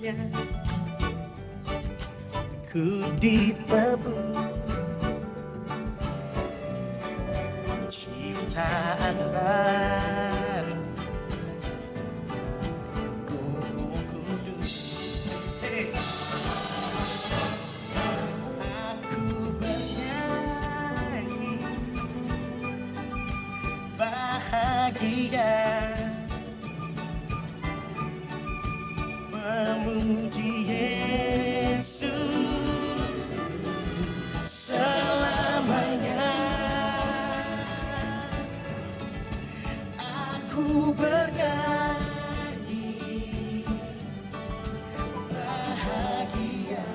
Ku ditebus ciptaan baru. Hey. Aku bernyanyi bahagia memuji Yesus selamanya. Aku bernyanyi bahagia.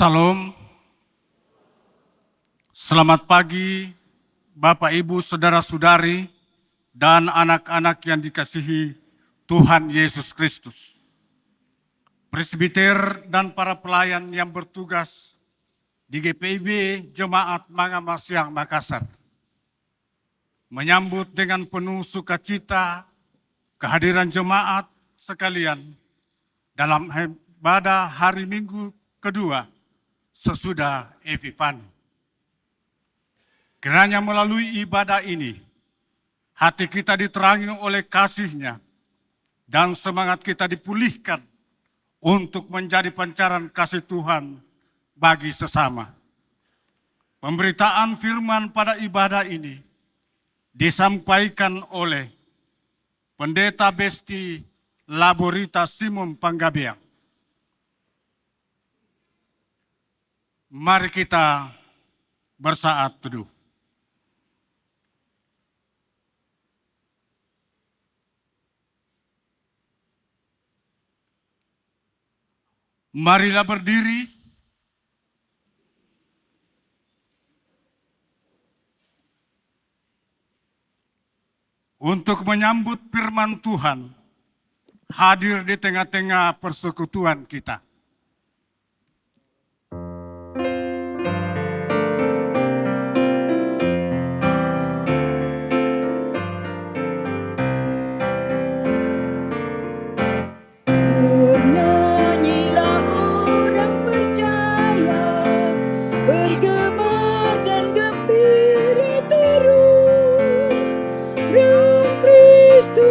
Salam. Selamat pagi Bapak, Ibu, Saudara-saudari, dan anak-anak yang dikasihi Tuhan Yesus Kristus. Presbiter dan para pelayan yang bertugas di GPIB Jemaat Mangama Siang Makassar menyambut dengan penuh sukacita kehadiran jemaat sekalian dalam ibadah hari Minggu kedua sesudah Epifani. Kiranya melalui ibadah ini, hati kita diterangi oleh kasih-Nya dan semangat kita dipulihkan untuk menjadi pancaran kasih Tuhan bagi sesama. Pemberitaan firman pada ibadah ini disampaikan oleh Pendeta Besti Laborita Simon Panggabean. Mari kita bersaat teduh. Marilah berdiri untuk menyambut firman Tuhan hadir di tengah-tengah persekutuan kita.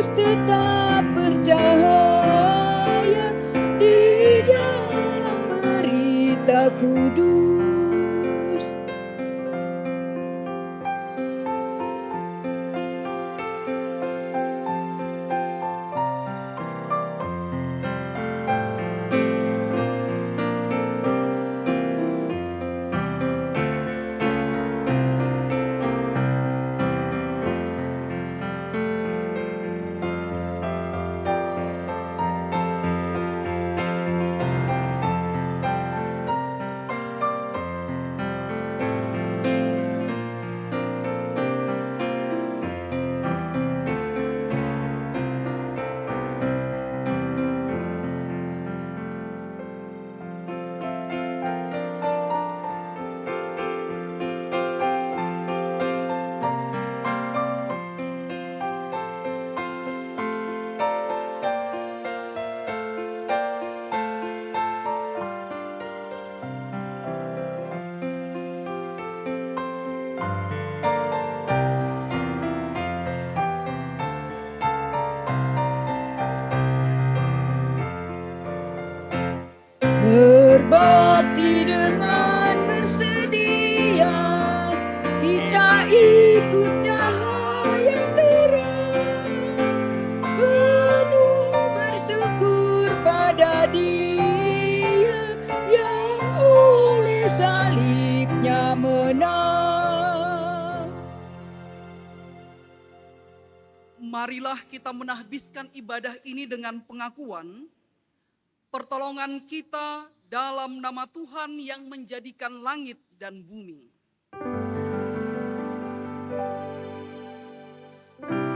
Tetap bercahaya di dalam berita kudus. Berbakti dengan bersedia, kita ikut cahaya terang, penuh bersyukur pada Dia yang oleh salibnya menang. Marilah kita menahbiskan ibadah ini dengan pengakuan pertolongan kita dalam nama Tuhan yang menjadikan langit dan bumi.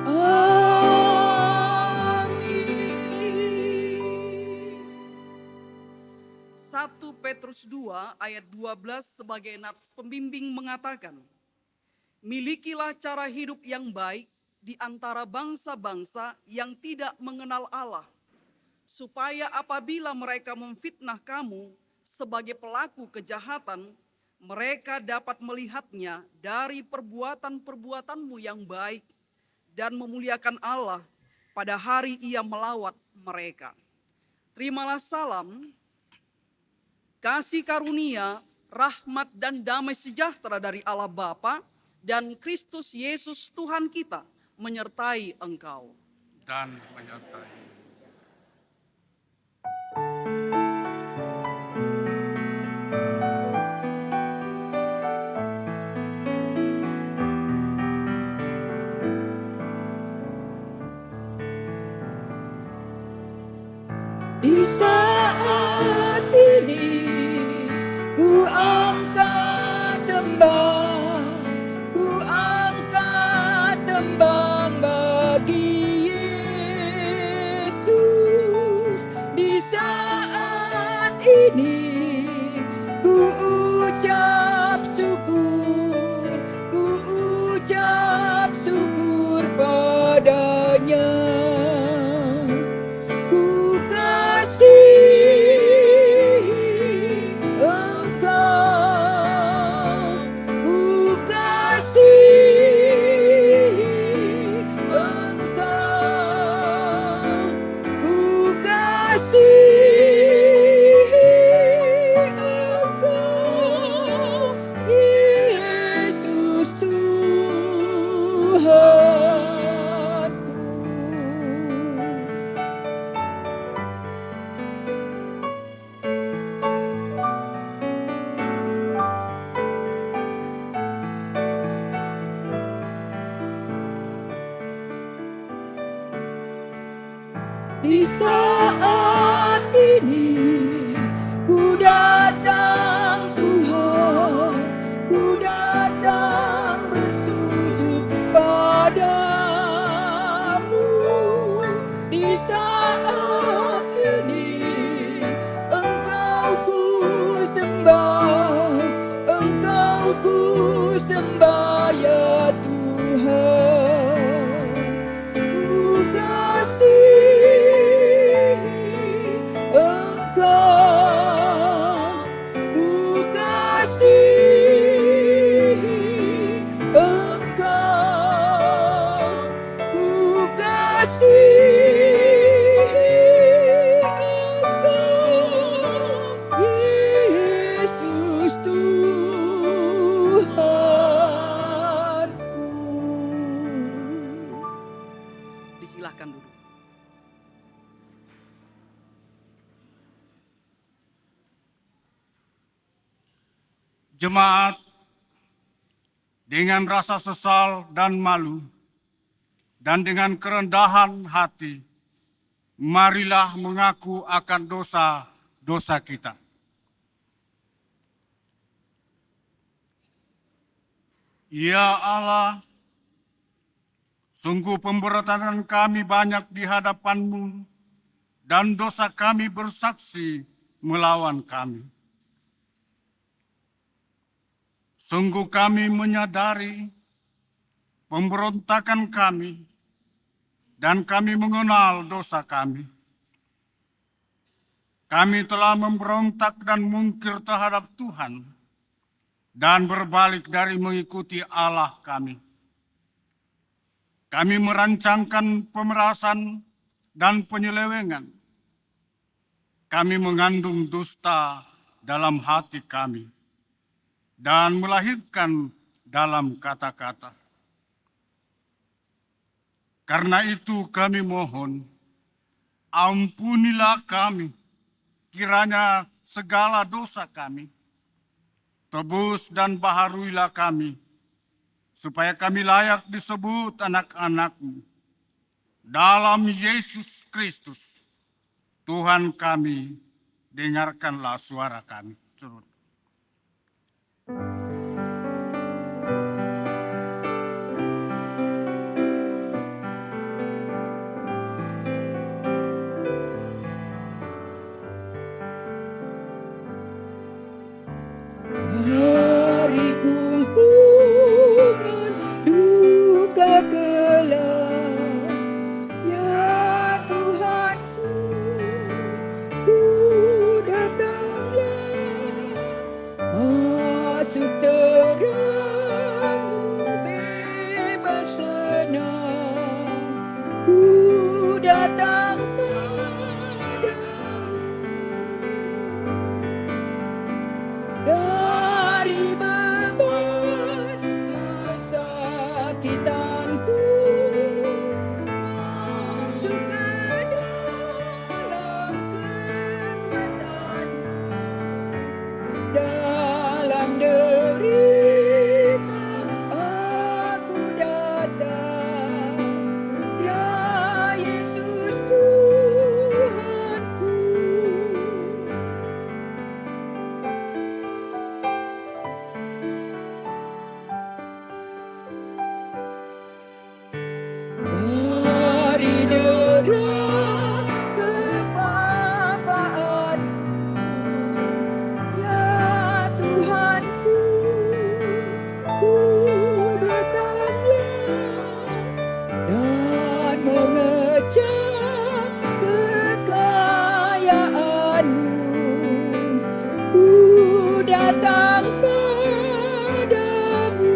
Amin. 1 Petrus 2 ayat 12 sebagai nats pembimbing mengatakan, milikilah cara hidup yang baik di antara bangsa-bangsa yang tidak mengenal Allah, supaya apabila mereka memfitnah kamu sebagai pelaku kejahatan, mereka dapat melihatnya dari perbuatan-perbuatanmu yang baik dan memuliakan Allah pada hari Ia melawat mereka. Terimalah salam, kasih karunia, rahmat dan damai sejahtera dari Allah Bapa dan Kristus Yesus Tuhan kita menyertai engkau. Dan menyertai. Di saat ini ku Di saat ini ku datang Tuhan, ku datang bersujud padamu. Di saat ini Engkau ku sembah, Engkau ku sembah ya Tuhan. Ku kasih Engkau, ku kasih Engkau, ku kasih Engkau, Yesus Tuhanku. Disilahkan duduk. Jemaat, dengan rasa sesal dan malu, dan dengan kerendahan hati, marilah mengaku akan dosa-dosa kita. Ya Allah, sungguh pemberontakan kami banyak di hadapan-Mu, dan dosa kami bersaksi melawan kami. Sungguh kami menyadari pemberontakan kami, dan kami mengenal dosa kami. Kami telah memberontak dan mungkir terhadap Tuhan, dan berbalik dari mengikuti Allah kami. Kami merancangkan pemerasan dan penyelewengan. Kami mengandung dusta dalam hati kami, dan melahirkan dalam kata-kata. Karena itu kami mohon, ampunilah kami, kiranya segala dosa kami, tebus dan baharuilah kami, supaya kami layak disebut anak-anak-Mu. Dalam Yesus Kristus, Tuhan kami, dengarkanlah suara kami. Turun. Dari kungkungan duka kelam, ya Tuhanku, ku datanglah, masuk terang-Mu bebas senang, ku datang padamu. Dari beban kesakitanku, masuk ke dalam kekuatan-Mu. Dalam derita aku datang, ya Yesus Tuhanku. Dari derang kepapaanku, ya Tuhanku, ku datanglah dan mengecam kekayaan-Mu. Ku datang padamu.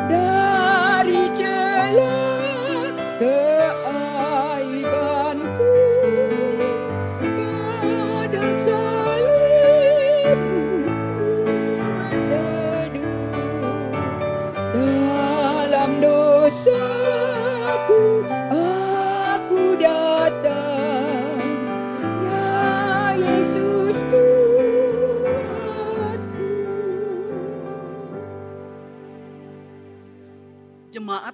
Dari celah keaibanku, pada salib-Mu berteduh. Dalam dosaku aku datang, ya Yesus Tuhanku. Jemaat,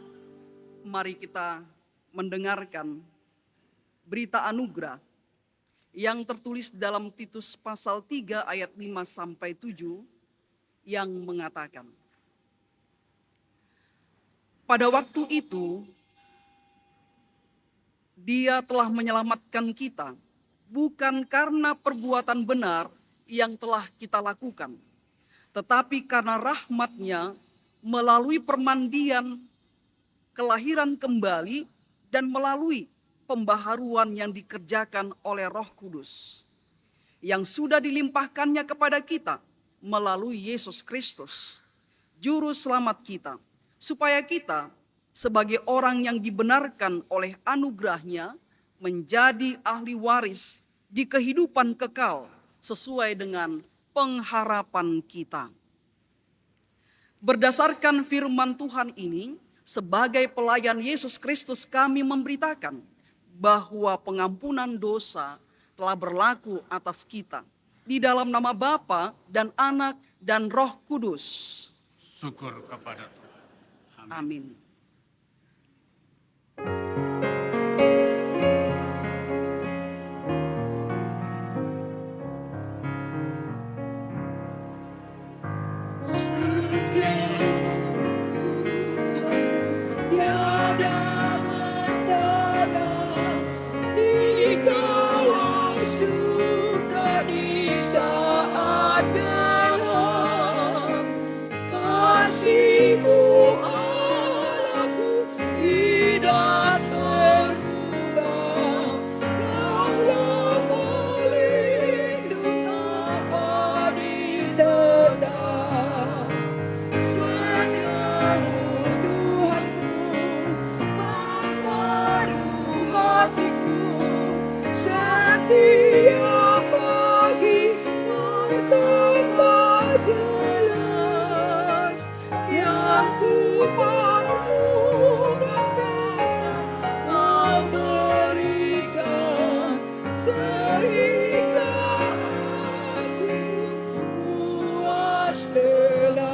mari kita mendengarkan berita anugerah yang tertulis dalam Titus pasal 3 ayat 5 sampai 7 yang mengatakan, pada waktu itu Dia telah menyelamatkan kita, bukan karena perbuatan benar yang telah kita lakukan, tetapi karena rahmat-Nya melalui permandian, kelahiran kembali, dan melalui pembaharuan yang dikerjakan oleh Roh Kudus, yang sudah dilimpahkannya kepada kita melalui Yesus Kristus, Juru Selamat kita, supaya kita sebagai orang yang dibenarkan oleh anugerah-Nya menjadi ahli waris di kehidupan kekal sesuai dengan pengharapan kita. Berdasarkan firman Tuhan ini, sebagai pelayan Yesus Kristus kami memberitakan bahwa pengampunan dosa telah berlaku atas kita di dalam nama Bapa dan Anak dan Roh Kudus. Syukur kepada Tuhan. Amin. Setiap pagi bertambah jelas, yang ku perlukan tetap Kau berikan, sehingga aku puas jelas.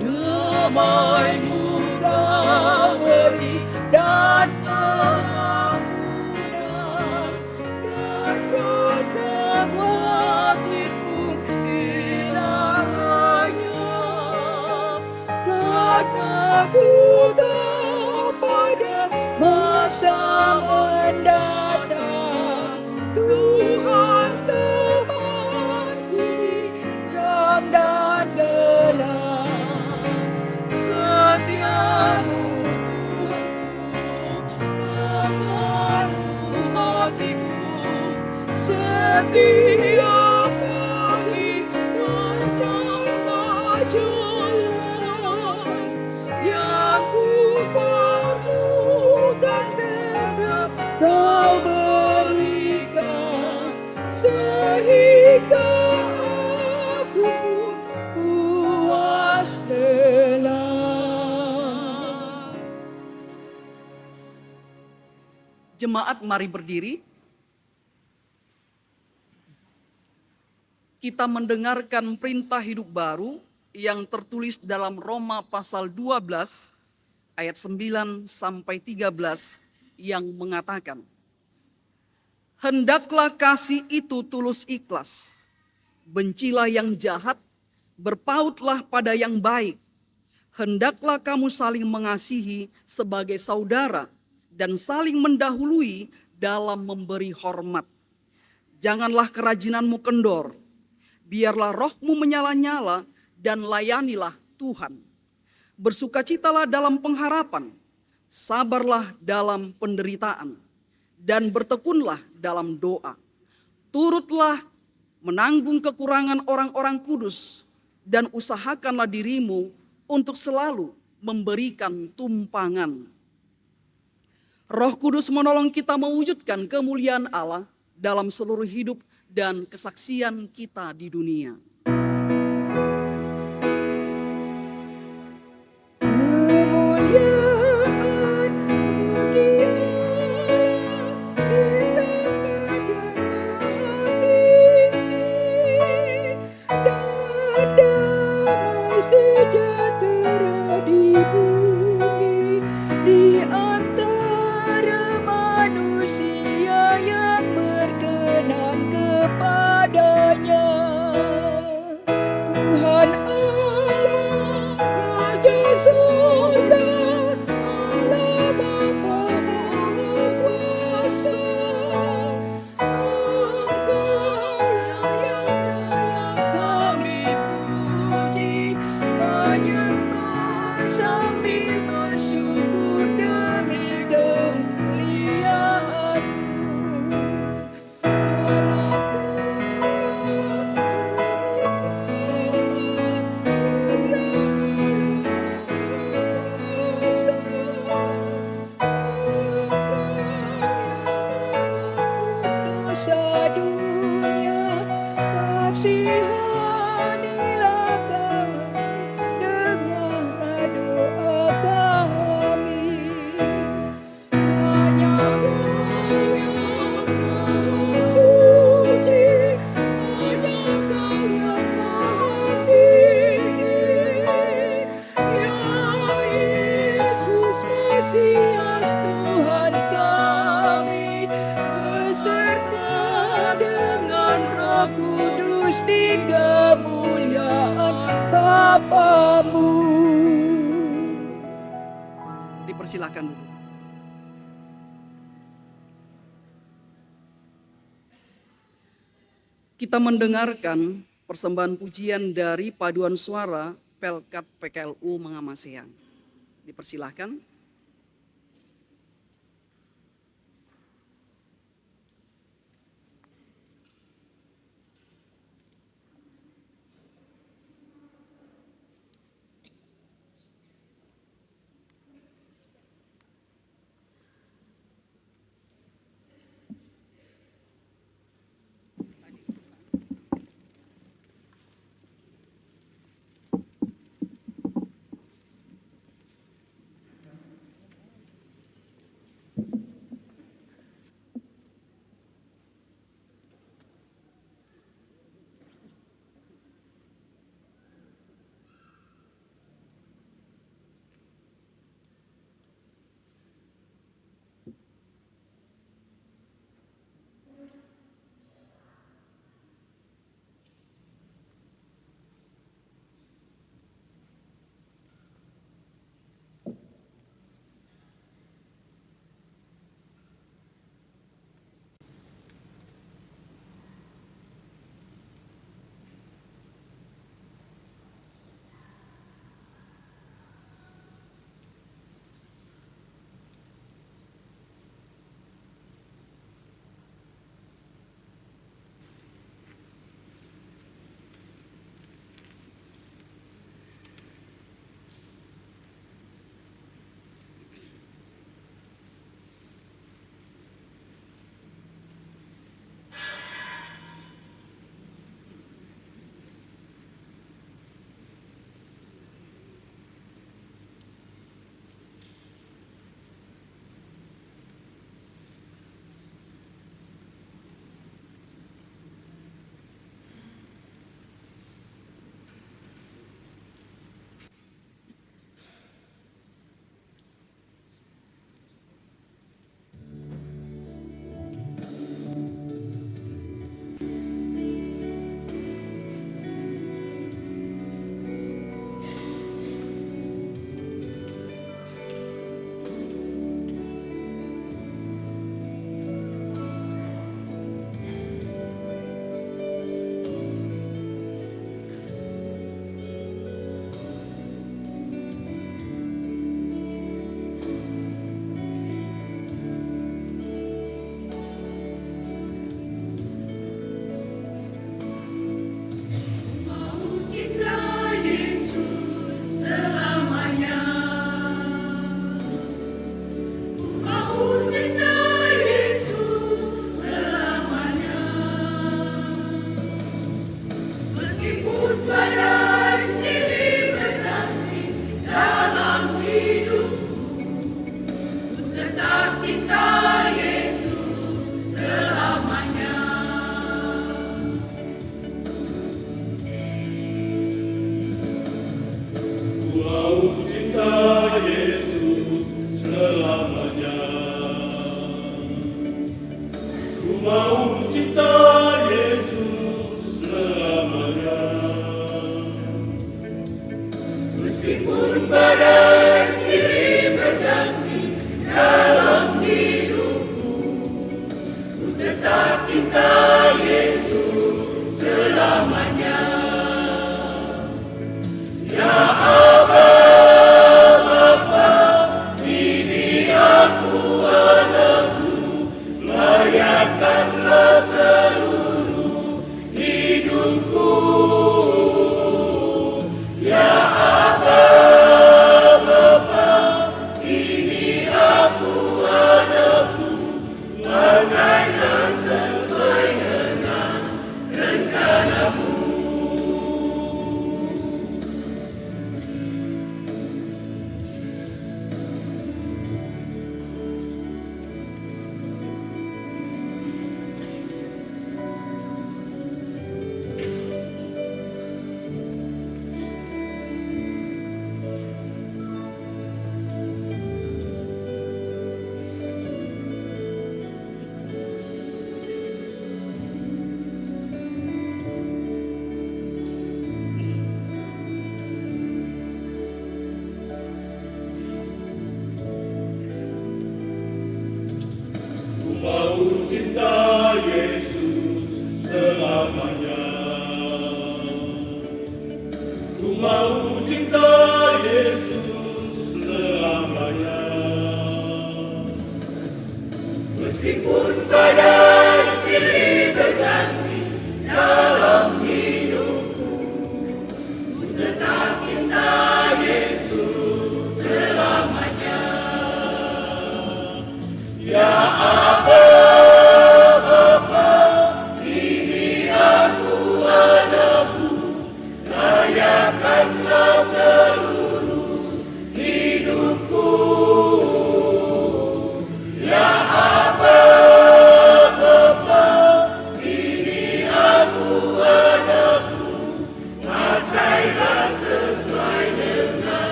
Damai-Mu Kau beri dan pengampunan, dan rasa khawatir pun hilang hanya, karena ku tahu pada masa mendatang Tuhan temanku di terang dan gelap. Setiamu Tuhanku mengaruh hatiku, setiap pagi bertambah jelas, yang ku perlukan tetap Kau berikan, sehingga aku pun puas jelas. Jemaat, mari berdiri. Kita mendengarkan perintah hidup baru yang tertulis dalam Roma pasal 12 ayat 9 sampai 13 yang mengatakan, hendaklah kasih itu tulus ikhlas, bencilah yang jahat, berpautlah pada yang baik. Hendaklah kamu saling mengasihi sebagai saudara dan saling mendahului dalam memberi hormat. Janganlah kerajinanmu kendor, biarlah rohmu menyala-nyala dan layanilah Tuhan. Bersukacitalah dalam pengharapan, sabarlah dalam penderitaan, dan bertekunlah dalam doa. Turutlah menanggung kekurangan orang-orang kudus, dan usahakanlah dirimu untuk selalu memberikan tumpangan. Roh Kudus menolong kita mewujudkan kemuliaan Allah dalam seluruh hidup dan kesaksian kita di dunia. Kemuliaan bagi Allah di tempat yang mati. Kudus di kemuliaan Bapamu. Dipersilakan dulu. Kita mendengarkan persembahan pujian dari paduan suara Pelkat PKLU Mangamasean. Dipersilahkan.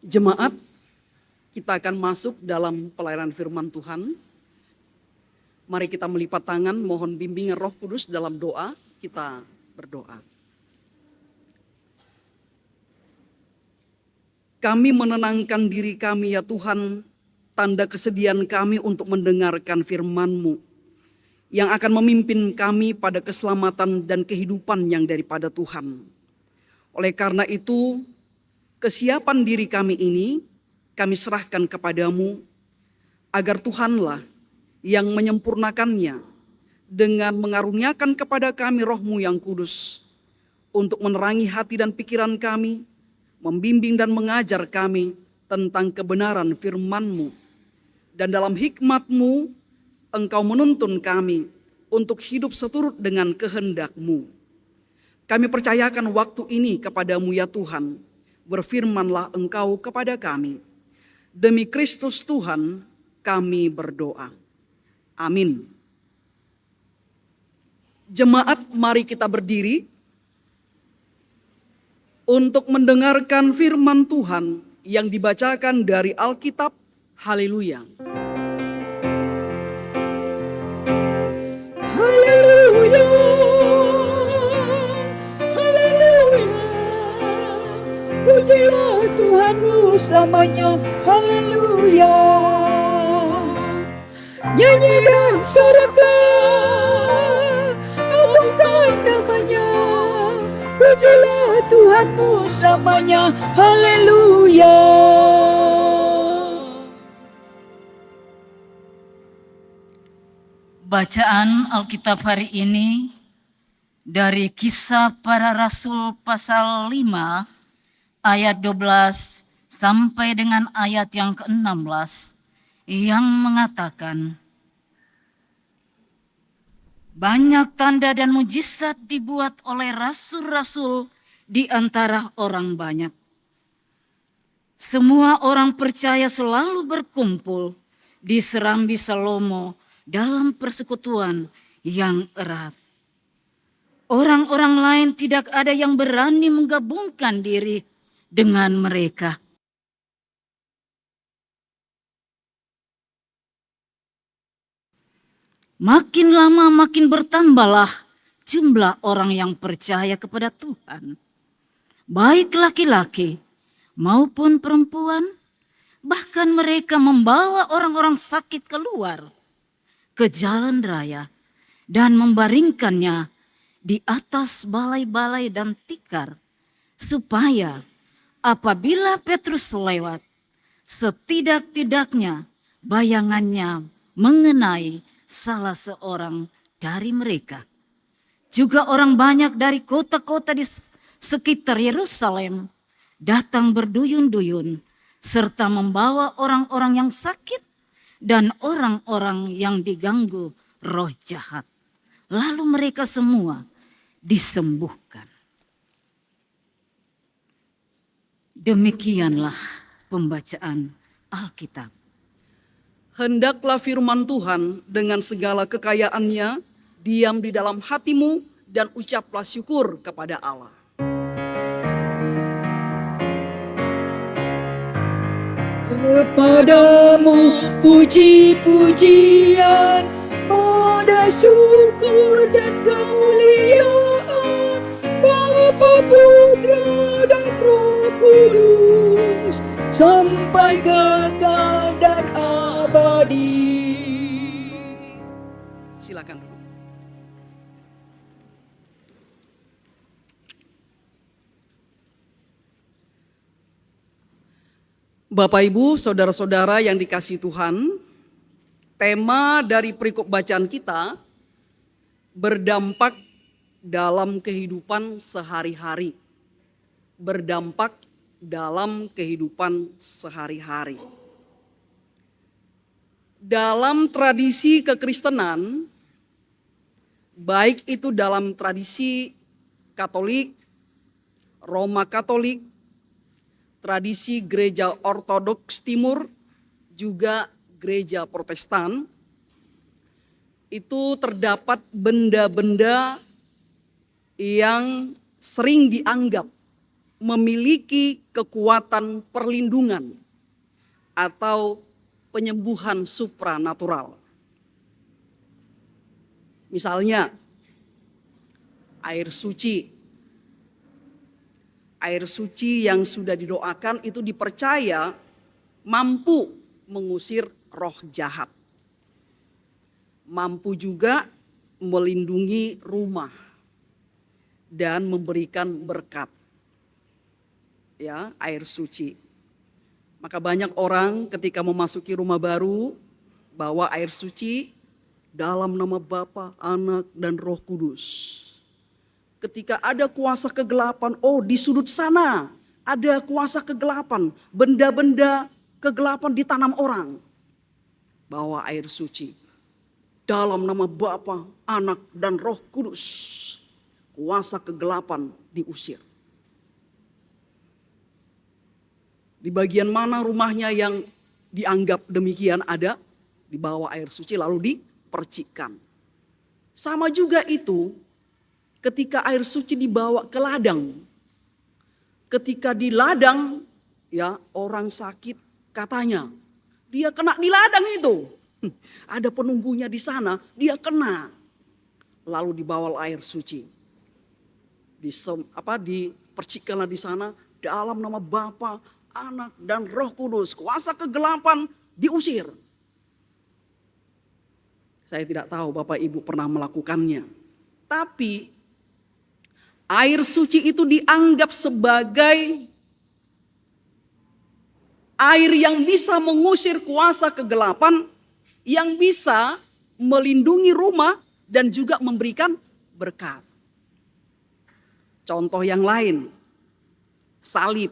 Jemaat, kita akan masuk dalam pelayanan firman Tuhan. Mari kita melipat tangan, mohon bimbingan Roh Kudus dalam doa. Kita berdoa. Kami menenangkan diri kami ya Tuhan, tanda kesediaan kami untuk mendengarkan firman-Mu yang akan memimpin kami pada keselamatan dan kehidupan yang daripada Tuhan. Oleh karena itu, kesiapan diri kami ini kami serahkan kepadamu, agar Tuhanlah yang menyempurnakannya dengan mengaruniakan kepada kami Roh-Mu yang kudus, untuk menerangi hati dan pikiran kami, membimbing dan mengajar kami tentang kebenaran firman-Mu. Dan dalam hikmat-Mu, Engkau menuntun kami untuk hidup seturut dengan kehendak-Mu. Kami percayakan waktu ini kepadamu ya Tuhan. Berfirmanlah Engkau kepada kami. Demi Kristus Tuhan kami berdoa. Amin. Jemaat, mari kita berdiri untuk mendengarkan firman Tuhan yang dibacakan dari Alkitab. Haleluya. Haleluya, haleluya. Pujilah Tuhanmu selamanya, haleluya. Nyanyi dan soraklah, agungkan namanya. Pujilah Tuhanmu selamanya, haleluya. Bacaan Alkitab hari ini dari Kisah Para Rasul pasal 5 ayat 12 sampai dengan ayat yang ke-16 yang mengatakan, banyak tanda dan mujizat dibuat oleh rasul-rasul di antara orang banyak. Semua orang percaya selalu berkumpul di serambi Salomo dalam persekutuan yang erat. Orang-orang lain tidak ada yang berani menggabungkan diri dengan mereka. Makin lama makin bertambahlah jumlah orang yang percaya kepada Tuhan. Baik laki-laki maupun perempuan, bahkan mereka membawa orang-orang sakit keluar. ke jalan raya dan membaringkannya di atas balai-balai dan tikar, supaya apabila Petrus lewat, setidak-tidaknya bayangannya mengenai salah seorang dari mereka. Juga orang banyak dari kota-kota di sekitar Yerusalem datang berduyun-duyun serta membawa orang-orang yang sakit dan orang-orang yang diganggu roh jahat. Lalu mereka semua disembuhkan. Demikianlah pembacaan Alkitab. Hendaklah firman Tuhan dengan segala kekayaannya diam di dalam hatimu dan ucaplah syukur kepada Allah. Kepadamu puji-pujian, pada syukur dan kemuliaan, Bapa, Putra dan Roh Kudus, sampai kekal dan abadi. Silakan dulu. Bapak, Ibu, saudara-saudara yang dikasihi Tuhan, tema dari perikop bacaan kita berdampak dalam kehidupan sehari-hari. Berdampak dalam kehidupan sehari-hari. Dalam tradisi kekristenan, baik itu dalam tradisi Katolik, Roma Katolik, tradisi gereja Ortodoks Timur, juga gereja Protestan, itu terdapat benda-benda yang sering dianggap memiliki kekuatan perlindungan atau penyembuhan supranatural. Misalnya, air suci. Air suci yang sudah didoakan itu dipercaya mampu mengusir roh jahat. Mampu juga melindungi rumah dan memberikan berkat. Ya, air suci. Maka banyak orang ketika memasuki rumah baru bawa air suci dalam nama Bapa, Anak, dan Roh Kudus. Ketika ada kuasa kegelapan, oh di sudut sana ada kuasa kegelapan, benda-benda kegelapan ditanam orang. Bawa air suci dalam nama Bapa, Anak, dan Roh Kudus. Kuasa kegelapan diusir. Di bagian mana rumahnya yang dianggap demikian ada, dibawa air suci lalu dipercikkan. Sama juga itu ketika air suci dibawa ke ladang. Ketika di ladang, ya orang sakit katanya, dia kena di ladang itu. Ada penumbuhnya di sana, dia kena. Lalu dibawa air suci. Dipercikkanlah di sana dalam nama Bapa, Anak, dan Roh Kudus. Kuasa kegelapan diusir. Saya tidak tahu Bapak Ibu pernah melakukannya. Tapi air suci itu dianggap sebagai air yang bisa mengusir kuasa kegelapan, yang bisa melindungi rumah dan juga memberikan berkat. Contoh yang lain, salib.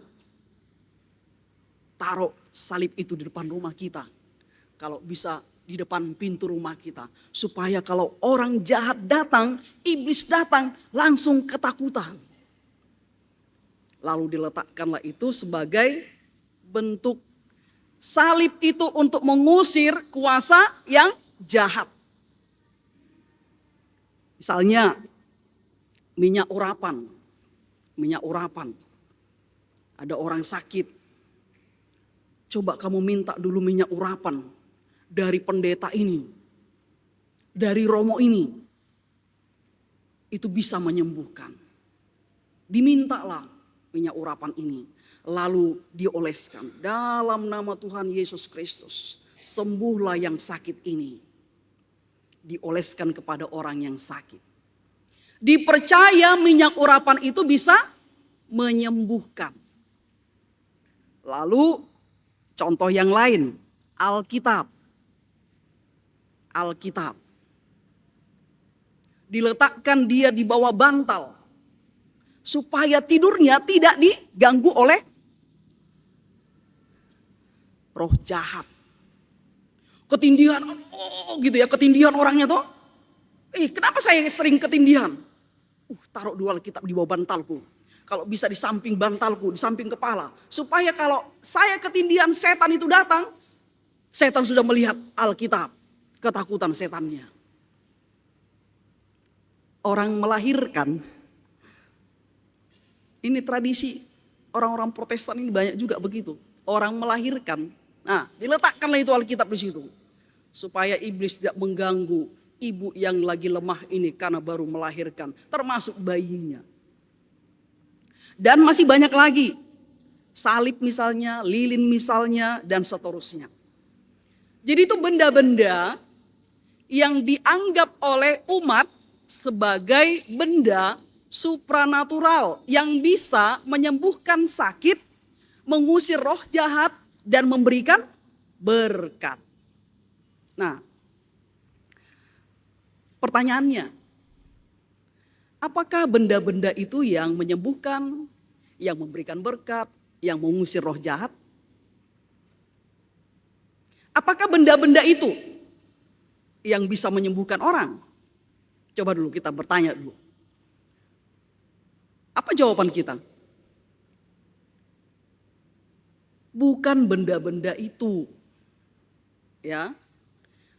Taruh salib itu di depan rumah kita. Kalau bisa di depan pintu rumah kita. Supaya kalau orang jahat datang, iblis datang, langsung ketakutan. Lalu diletakkanlah itu sebagai bentuk salib itu untuk mengusir kuasa yang jahat. Misalnya minyak urapan. Minyak urapan. Ada orang sakit. Coba kamu minta dulu minyak urapan dari pendeta ini, dari romo ini, itu bisa menyembuhkan. Dimintalah minyak urapan ini, lalu dioleskan dalam nama Tuhan Yesus Kristus. Sembuhlah yang sakit ini. dioleskan kepada orang yang sakit. Dipercaya minyak urapan itu bisa menyembuhkan. Lalu contoh yang lain, Alkitab. Alkitab. Diletakkan dia di bawah bantal supaya tidurnya tidak diganggu oleh roh jahat. Ketindihan, gitu ya, ketindihan orangnya tuh. Kenapa saya sering ketindihan? Taruh dua Alkitab di bawah bantalku. Kalau bisa di samping bantalku, di samping kepala. Supaya kalau saya ketindihan, setan itu datang, setan sudah melihat Alkitab. Ketakutan setannya. Orang melahirkan, ini tradisi orang-orang Protestan ini banyak juga begitu. Orang melahirkan, nah diletakkanlah itu Alkitab di situ. Supaya iblis tidak mengganggu ibu yang lagi lemah ini karena baru melahirkan. Termasuk bayinya. Dan masih banyak lagi. Salib misalnya, lilin misalnya, dan seterusnya. Jadi itu benda-benda yang dianggap oleh umat sebagai benda supranatural yang bisa menyembuhkan sakit, mengusir roh jahat, dan memberikan berkat. Nah, pertanyaannya, apakah benda-benda itu yang menyembuhkan, yang memberikan berkat, yang mengusir roh jahat? Apakah benda-benda itu yang bisa menyembuhkan orang? Coba dulu kita bertanya dulu. Apa jawaban kita? Bukan benda-benda itu. Ya.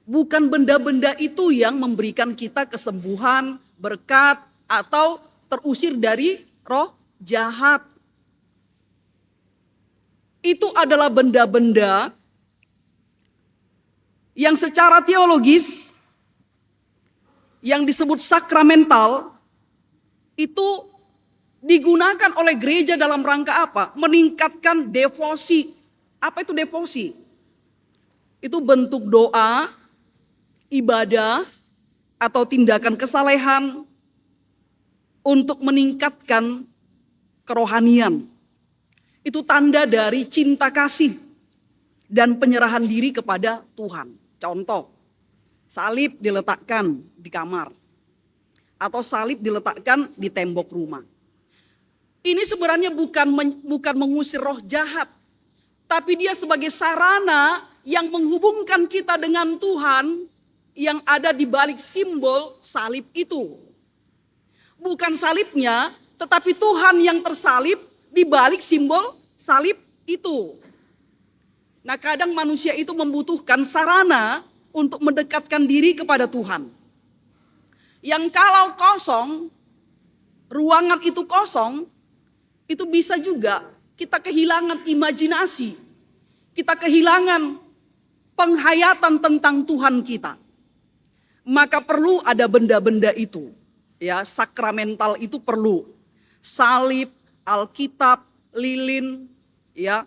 Bukan benda-benda itu yang memberikan kita kesembuhan, berkat, atau terusir dari roh jahat. Itu adalah benda-benda yang secara teologis yang disebut sakramental itu digunakan oleh gereja dalam rangka apa? Meningkatkan devosi. Apa itu devosi? Itu bentuk doa, ibadah, atau tindakan kesalehan untuk meningkatkan kerohanian. Itu tanda dari cinta kasih dan penyerahan diri kepada Tuhan. Contoh, salib diletakkan di kamar. Atau salib diletakkan di tembok rumah. Ini sebenarnya bukan mengusir roh jahat. Tapi dia sebagai sarana yang menghubungkan kita dengan Tuhan yang ada di balik simbol salib itu. Bukan salibnya, tetapi Tuhan yang tersalib di balik simbol salib itu. Nah, kadang manusia itu membutuhkan sarana untuk mendekatkan diri kepada Tuhan. Yang kalau kosong, ruangan itu kosong, itu bisa juga kita kehilangan imajinasi. Kita kehilangan penghayatan tentang Tuhan kita. Maka perlu ada benda-benda itu. Ya, sakramental itu perlu. Salib, Alkitab, lilin, ya,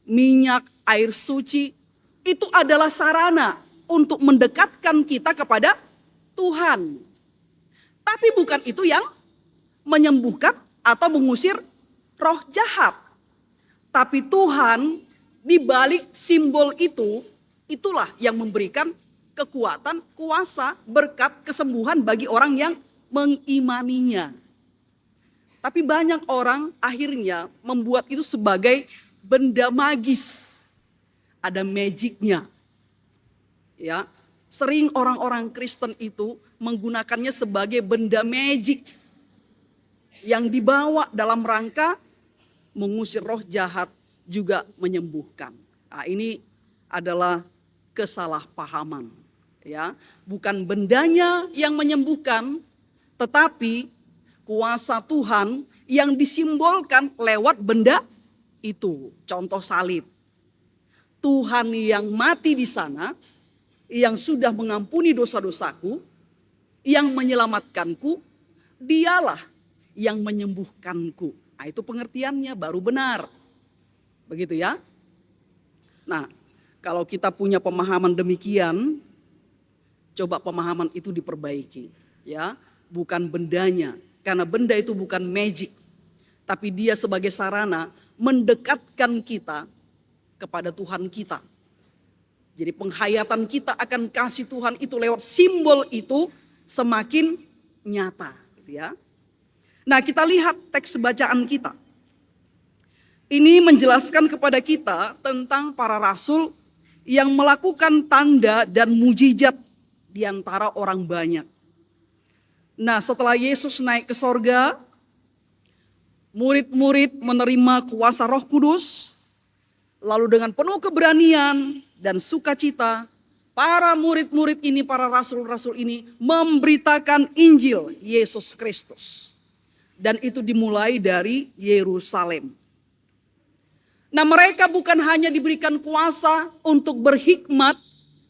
minyak, air suci, itu adalah sarana untuk mendekatkan kita kepada Tuhan. Tapi bukan itu yang menyembuhkan atau mengusir roh jahat. Tapi Tuhan di balik simbol itu, itulah yang memberikan kekuatan, kuasa, berkat, kesembuhan bagi orang yang mengimaninya. Tapi banyak orang akhirnya membuat itu sebagai benda magis. Ada magicnya. Ya, sering orang-orang Kristen itu menggunakannya sebagai benda magic yang dibawa dalam rangka mengusir roh jahat, juga menyembuhkan. Nah, ini adalah kesalahpahaman. Ya, bukan bendanya yang menyembuhkan, tetapi kuasa Tuhan yang disimbolkan lewat benda itu. Contoh salib. Tuhan yang mati di sana, yang sudah mengampuni dosa-dosaku, yang menyelamatkanku, dialah yang menyembuhkanku. Nah, itu pengertiannya baru benar. Begitu ya. Nah, kalau kita punya pemahaman demikian, coba pemahaman itu diperbaiki, ya, bukan bendanya, karena benda itu bukan magic, tapi dia sebagai sarana mendekatkan kita kepada Tuhan kita. Jadi penghayatan kita akan kasih Tuhan itu lewat simbol itu semakin nyata, gitu ya. Nah, kita lihat teks bacaan kita. Ini menjelaskan kepada kita tentang para rasul yang melakukan tanda dan mujizat di antara orang banyak. Nah, setelah Yesus naik ke sorga, murid-murid menerima kuasa Roh Kudus, lalu dengan penuh keberanian dan sukacita, para murid-murid ini, para rasul-rasul ini memberitakan Injil Yesus Kristus. Dan itu dimulai dari Yerusalem. Nah, mereka bukan hanya diberikan kuasa untuk berhikmat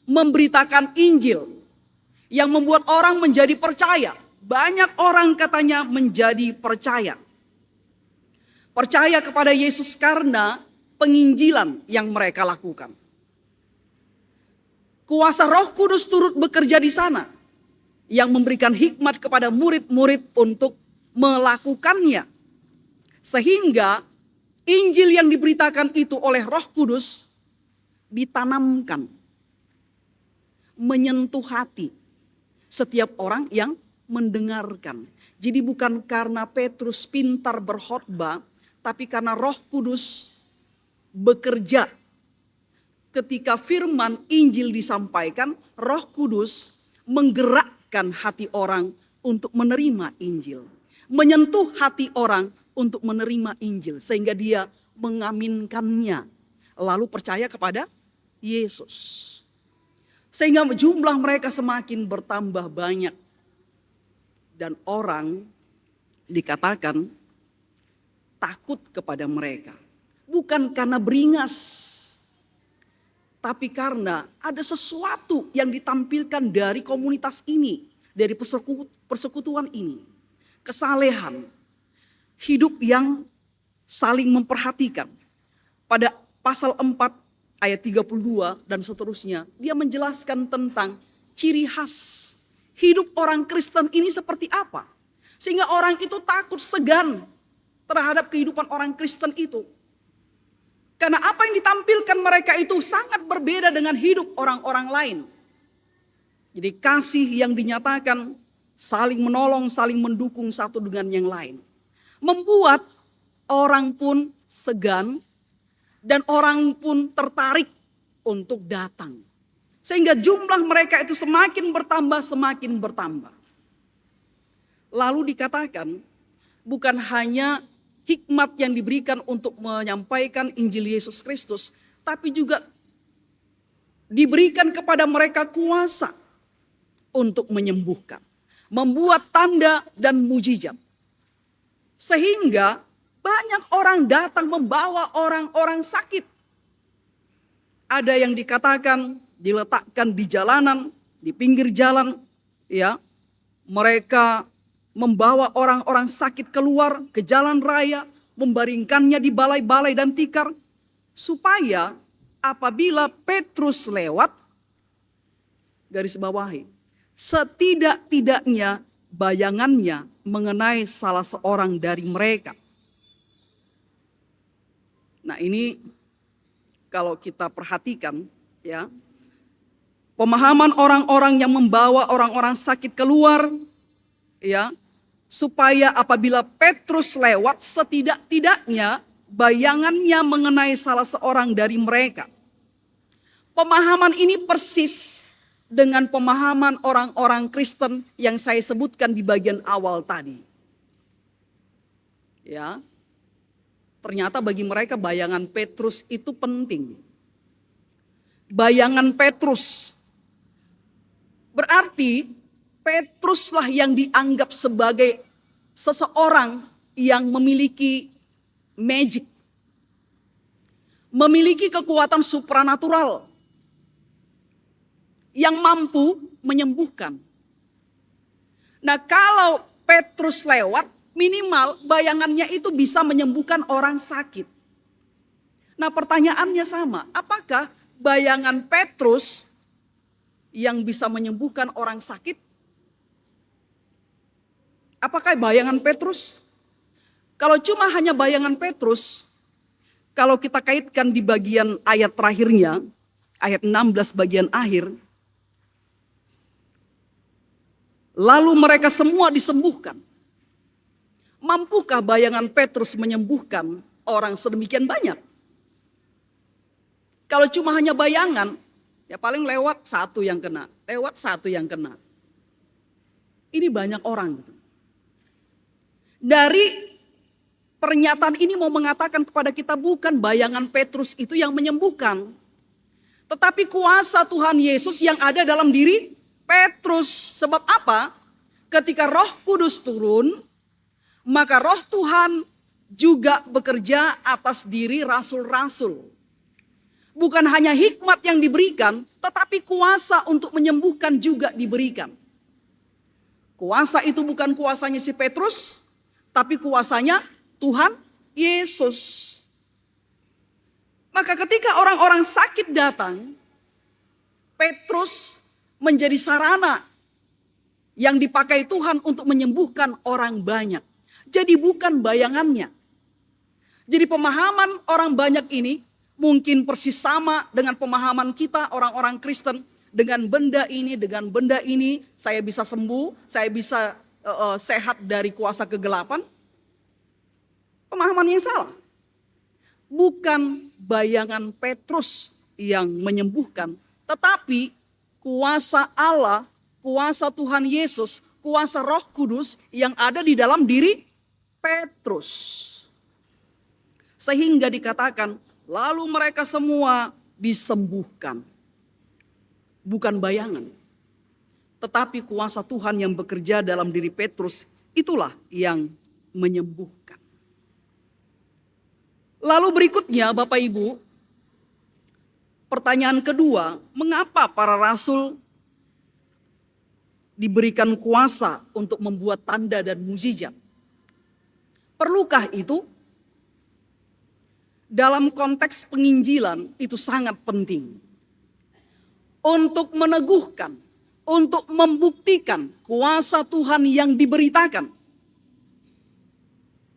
memberitakan Injil yang membuat orang menjadi percaya. Banyak orang katanya menjadi percaya. Percaya kepada Yesus karena penginjilan yang mereka lakukan. Kuasa Roh Kudus turut bekerja di sana yang memberikan hikmat kepada murid-murid untuk melakukannya. Sehingga Injil yang diberitakan itu oleh Roh Kudus ditanamkan, menyentuh hati setiap orang yang mendengarkan. Jadi bukan karena Petrus pintar berkhotbah, tapi karena Roh Kudus bekerja. Ketika firman Injil disampaikan, Roh Kudus menggerakkan hati orang untuk menerima Injil. Menyentuh hati orang untuk menerima Injil. Sehingga dia mengaminkannya. Lalu percaya kepada Yesus. Sehingga jumlah mereka semakin bertambah banyak. Dan orang dikatakan takut kepada mereka. Bukan karena beringas, tapi karena ada sesuatu yang ditampilkan dari komunitas ini, dari persekutuan ini. Kesalehan, hidup yang saling memperhatikan. Pada pasal 4 ayat 32 dan seterusnya, dia menjelaskan tentang ciri khas hidup orang Kristen ini seperti apa. Sehingga orang itu takut, segan terhadap kehidupan orang Kristen itu. Karena apa yang ditampilkan mereka itu sangat berbeda dengan hidup orang-orang lain. Jadi kasih yang dinyatakan, saling menolong, saling mendukung satu dengan yang lain. Membuat orang pun segan dan orang pun tertarik untuk datang. Sehingga jumlah mereka itu semakin bertambah, semakin bertambah. Lalu dikatakan bukan hanya hikmat yang diberikan untuk menyampaikan Injil Yesus Kristus, tapi juga diberikan kepada mereka kuasa untuk menyembuhkan, membuat tanda dan mujizat. Sehingga banyak orang datang membawa orang-orang sakit. Ada yang dikatakan diletakkan di jalanan, di pinggir jalan, ya. Mereka membawa orang-orang sakit keluar ke jalan raya, membaringkannya di balai-balai dan tikar, supaya apabila Petrus lewat, garis bawahi, setidak-tidaknya bayangannya mengenai salah seorang dari mereka. Nah, ini kalau kita perhatikan, ya, pemahaman orang-orang yang membawa orang-orang sakit keluar, ya, supaya apabila Petrus lewat, setidak-tidaknya bayangannya mengenai salah seorang dari mereka. Pemahaman ini persis dengan pemahaman orang-orang Kristen yang saya sebutkan di bagian awal tadi. Ya, ternyata bagi mereka bayangan Petrus itu penting. Bayangan Petrus berarti Petruslah yang dianggap sebagai seseorang yang memiliki magic, memiliki kekuatan supranatural yang mampu menyembuhkan. Nah, kalau Petrus lewat, minimal bayangannya itu bisa menyembuhkan orang sakit. Nah, pertanyaannya sama, apakah bayangan Petrus yang bisa menyembuhkan orang sakit? Apakah bayangan Petrus? Kalau cuma hanya bayangan Petrus, kalau kita kaitkan di bagian ayat terakhirnya, ayat 16 bagian akhir, lalu mereka semua disembuhkan. Mampukah bayangan Petrus menyembuhkan orang sedemikian banyak? Kalau cuma hanya bayangan, ya paling lewat satu yang kena, lewat satu yang kena. Ini banyak orang. Dari pernyataan ini mau mengatakan kepada kita bukan bayangan Petrus itu yang menyembuhkan, tetapi kuasa Tuhan Yesus yang ada dalam diri Petrus. Sebab apa? Ketika Roh Kudus turun, maka Roh Tuhan juga bekerja atas diri rasul-rasul. Bukan hanya hikmat yang diberikan, tetapi kuasa untuk menyembuhkan juga diberikan. Kuasa itu bukan kuasanya si Petrus, tapi kuasanya Tuhan Yesus. Maka ketika orang-orang sakit datang, Petrus menjadi sarana yang dipakai Tuhan untuk menyembuhkan orang banyak. Jadi bukan bayangannya. Jadi pemahaman orang banyak ini mungkin persis sama dengan pemahaman kita orang-orang Kristen. Dengan benda ini saya bisa sembuh, saya bisa sehat dari kuasa kegelapan. Pemahaman yang salah. Bukan bayangan Petrus yang menyembuhkan, tetapi kuasa Allah, kuasa Tuhan Yesus, kuasa Roh Kudus yang ada di dalam diri Petrus. Sehingga dikatakan, lalu mereka semua disembuhkan. Bukan bayangan. Tetapi kuasa Tuhan yang bekerja dalam diri Petrus, itulah yang menyembuhkan. Lalu berikutnya Bapak Ibu, pertanyaan kedua, mengapa para rasul diberikan kuasa untuk membuat tanda dan mukjizat? Perlukah itu? Dalam konteks penginjilan itu sangat penting. Untuk meneguhkan, untuk membuktikan kuasa Tuhan yang diberitakan.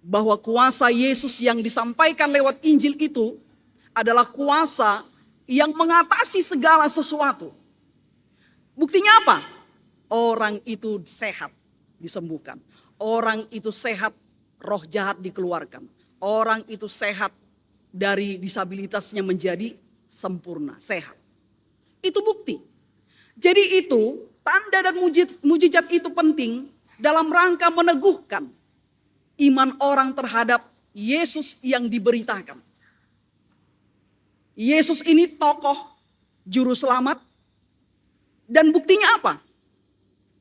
Bahwa kuasa Yesus yang disampaikan lewat Injil itu adalah kuasa yang mengatasi segala sesuatu. Buktinya apa? Orang itu sehat, disembuhkan. Orang itu sehat, roh jahat dikeluarkan. Orang itu sehat, dari disabilitasnya menjadi sempurna, sehat. Itu bukti. Jadi itu tanda dan mujizat itu penting dalam rangka meneguhkan iman orang terhadap Yesus yang diberitakan. Yesus ini tokoh juru selamat. Dan buktinya apa?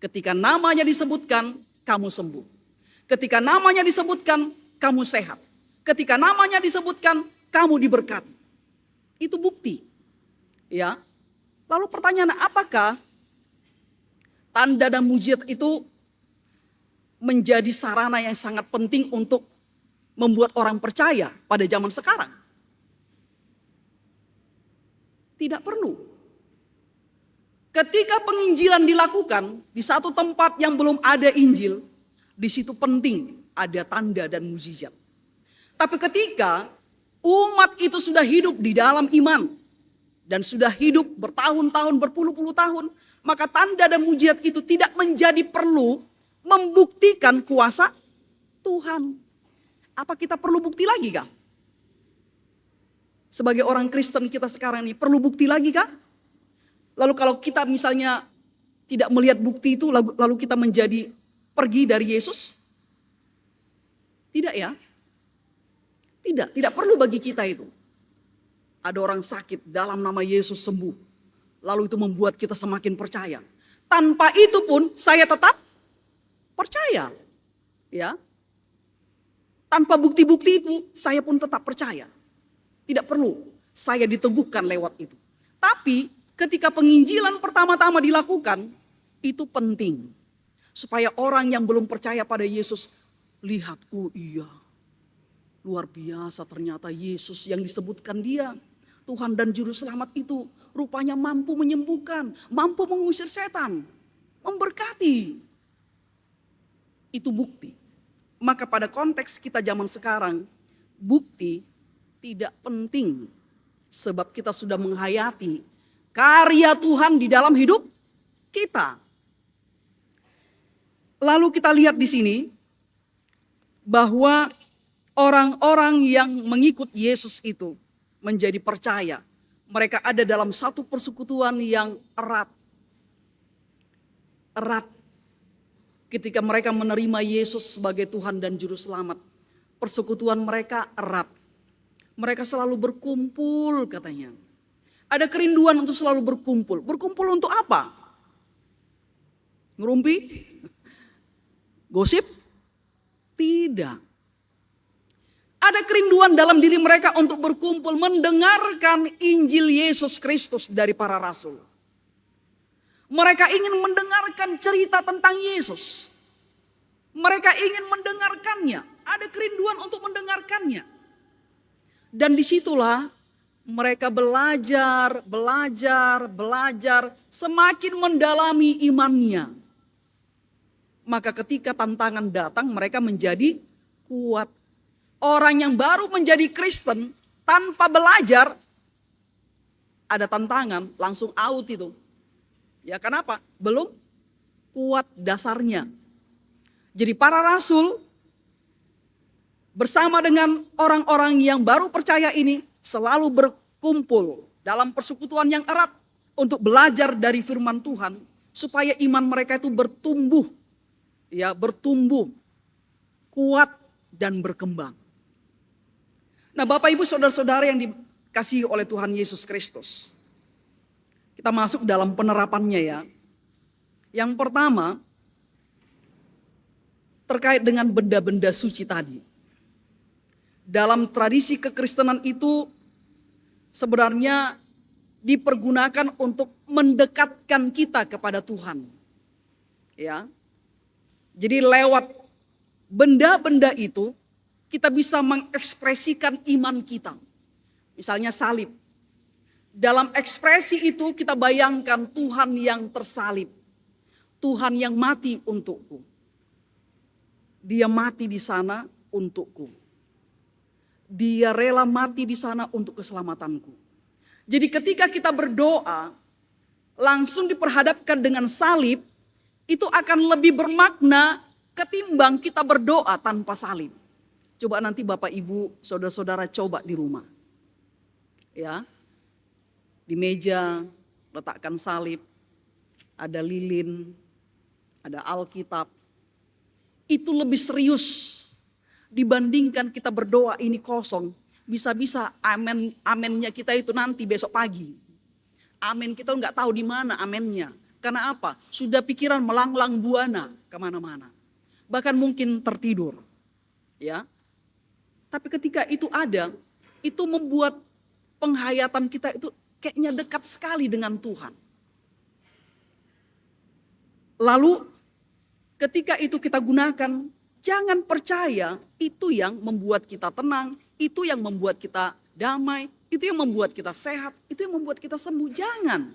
Ketika namanya disebutkan, kamu sembuh. Ketika namanya disebutkan, kamu sehat. Ketika namanya disebutkan, kamu diberkati. Itu bukti. Ya. Lalu pertanyaan, apakah tanda dan mujizat itu menjadi sarana yang sangat penting untuk membuat orang percaya pada zaman sekarang? Tidak perlu. Ketika penginjilan dilakukan di satu tempat yang belum ada Injil, di situ penting ada tanda dan mujizat. Tapi ketika umat itu sudah hidup di dalam iman dan sudah hidup bertahun-tahun, berpuluh-puluh tahun, maka tanda dan mujizat itu tidak menjadi perlu membuktikan kuasa Tuhan. Apa kita perlu bukti lagi kah? Sebagai orang Kristen kita sekarang ini perlu bukti lagi kah? Lalu kalau kita misalnya tidak melihat bukti itu, lalu kita menjadi pergi dari Yesus? Tidak ya. Tidak perlu bagi kita itu. Ada orang sakit dalam nama Yesus sembuh. Lalu itu membuat kita semakin percaya. Tanpa itu pun saya tetap percaya. Ya. Tanpa bukti-bukti itu saya pun tetap percaya. Tidak perlu saya diteguhkan lewat itu. Tapi ketika penginjilan pertama-tama dilakukan, itu penting. Supaya orang yang belum percaya pada Yesus lihat, oh iya, luar biasa ternyata Yesus yang disebutkan dia. Tuhan dan Juru Selamat itu rupanya mampu menyembuhkan, mampu mengusir setan, memberkati. Itu bukti. Maka pada konteks kita zaman sekarang, bukti tidak penting. Sebab kita sudah menghayati karya Tuhan di dalam hidup kita. Lalu kita lihat di sini bahwa orang-orang yang mengikut Yesus itu menjadi percaya. Mereka ada dalam satu persekutuan yang erat. Erat. Ketika mereka menerima Yesus sebagai Tuhan dan Juru Selamat. Persekutuan mereka erat. Mereka selalu berkumpul katanya. Ada kerinduan untuk selalu berkumpul. Berkumpul untuk apa? Ngerumpi? Gosip? Tidak. Ada kerinduan dalam diri mereka untuk berkumpul mendengarkan Injil Yesus Kristus dari para rasul. Mereka ingin mendengarkan cerita tentang Yesus. Mereka ingin mendengarkannya. Ada kerinduan untuk mendengarkannya. Dan disitulah mereka belajar, semakin mendalami imannya. Maka ketika tantangan datang mereka menjadi kuat. Orang yang baru menjadi Kristen tanpa belajar, ada tantangan langsung out itu. Ya kenapa? Belum kuat dasarnya. Jadi para rasul bersama dengan orang-orang yang baru percaya ini selalu berkumpul dalam persekutuan yang erat untuk belajar dari firman Tuhan supaya iman mereka itu bertumbuh, ya bertumbuh, kuat dan berkembang. Nah, Bapak Ibu saudara-saudara yang dikasihi oleh Tuhan Yesus Kristus, kita masuk dalam penerapannya ya. Yang pertama terkait dengan benda-benda suci tadi. Dalam tradisi kekristenan itu sebenarnya dipergunakan untuk mendekatkan kita kepada Tuhan. Ya. Jadi lewat benda-benda itu kita bisa mengekspresikan iman kita. Misalnya salib. Dalam ekspresi itu kita bayangkan Tuhan yang tersalib. Tuhan yang mati untukku. Dia mati di sana untukku. Dia rela mati di sana untuk keselamatanku. Jadi ketika kita berdoa, langsung diperhadapkan dengan salib, itu akan lebih bermakna ketimbang kita berdoa tanpa salib. Coba nanti Bapak Ibu, saudara-saudara coba di rumah. Ya, di meja letakkan salib, ada lilin, ada Alkitab. Itu lebih serius dibandingkan kita berdoa ini kosong. Bisa-bisa amennya kita itu nanti besok pagi. Amin kita nggak tahu di mana amennya. Karena apa? Sudah pikiran melanglang buana kemana-mana. Bahkan mungkin tertidur. Ya. Tapi ketika itu ada, itu membuat penghayatan kita itu kayaknya dekat sekali dengan Tuhan. Lalu ketika itu kita gunakan, jangan percaya itu yang membuat kita tenang, itu yang membuat kita damai, itu yang membuat kita sehat, itu yang membuat kita sembuh. Jangan.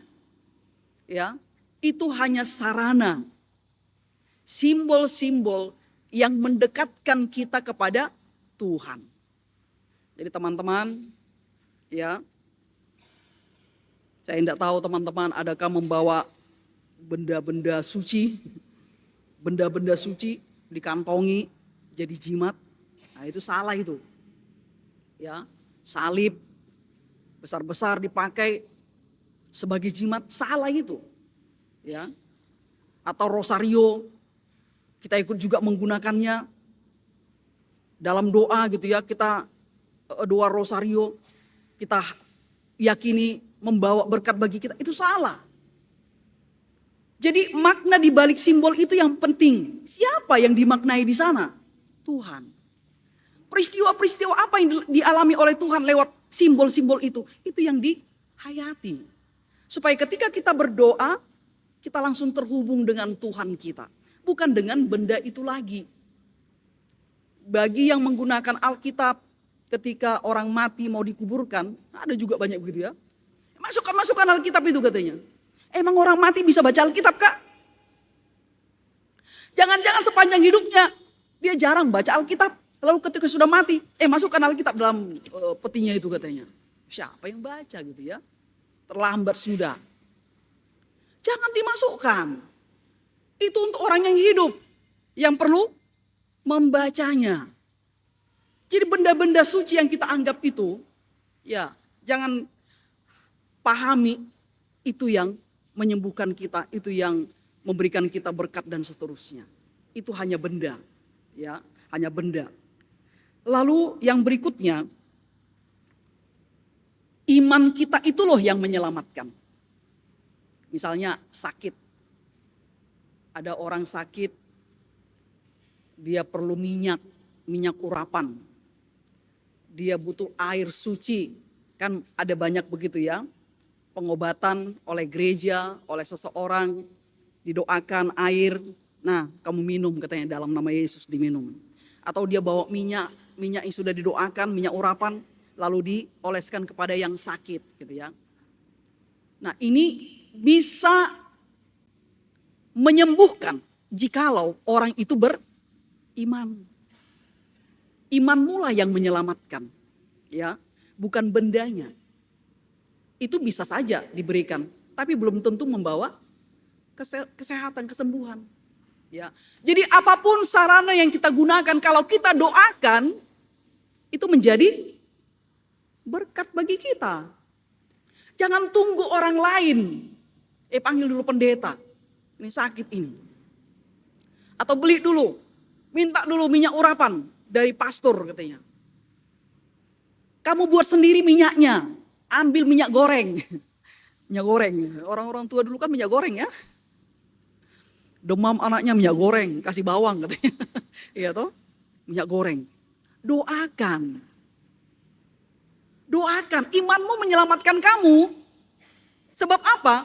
Ya, itu hanya sarana. Simbol-simbol yang mendekatkan kita kepada Tuhan. Jadi teman-teman, ya, saya tidak tahu teman-teman adakah membawa benda-benda suci, benda-benda suci dikantongi jadi jimat. Nah itu salah itu. Ya, salib besar-besar dipakai sebagai jimat, salah itu. Ya. Atau rosario kita ikut juga menggunakannya dalam doa gitu ya, kita doa rosario, kita yakini membawa berkat bagi kita, itu salah. Jadi makna di balik simbol itu yang penting. Siapa yang dimaknai di sana? Tuhan. Peristiwa-peristiwa apa yang dialami oleh Tuhan lewat simbol-simbol itu yang dihayati. Supaya ketika kita berdoa, kita langsung terhubung dengan Tuhan kita. Bukan dengan benda itu lagi. Bagi yang menggunakan Alkitab, ketika orang mati mau dikuburkan, ada juga banyak begitu ya. Masukkan Alkitab itu katanya. Emang orang mati bisa baca Alkitab kak? Jangan-jangan sepanjang hidupnya dia jarang baca Alkitab. Lalu ketika sudah mati, masukkan Alkitab dalam petinya itu katanya. Siapa yang baca gitu ya? Terlambat sudah. Jangan dimasukkan. Itu untuk orang yang hidup. Yang perlu membacanya. Jadi benda-benda suci yang kita anggap itu, ya jangan pahami itu yang menyembuhkan kita, itu yang memberikan kita berkat dan seterusnya. Itu hanya benda, ya, hanya benda. Lalu yang berikutnya, iman kita itu loh yang menyelamatkan. Misalnya sakit. Ada orang sakit, dia perlu minyak urapan. Dia butuh air suci. Kan ada banyak begitu ya. Pengobatan oleh gereja, oleh seseorang, didoakan air. Nah, kamu minum katanya, dalam nama Yesus diminum. Atau dia bawa minyak yang sudah didoakan, minyak urapan, lalu dioleskan kepada yang sakit gitu ya. Nah, ini bisa menyembuhkan jikalau orang itu beriman. Iman mula yang menyelamatkan, ya, bukan bendanya. Itu bisa saja diberikan, tapi belum tentu membawa kesehatan, kesembuhan. Ya, jadi apapun sarana yang kita gunakan, kalau kita doakan, itu menjadi berkat bagi kita. Jangan tunggu orang lain. Panggil dulu pendeta. Ini sakit ini. Atau beli dulu. Minta dulu minyak urapan dari pastor katanya. Kamu buat sendiri minyaknya. Ambil minyak goreng. Minyak goreng. Orang-orang tua dulu kan minyak goreng ya. Demam anaknya minyak goreng. Kasih bawang katanya. Iya toh? Minyak goreng. Doakan. Doakan. Imanmu menyelamatkan kamu. Sebab apa?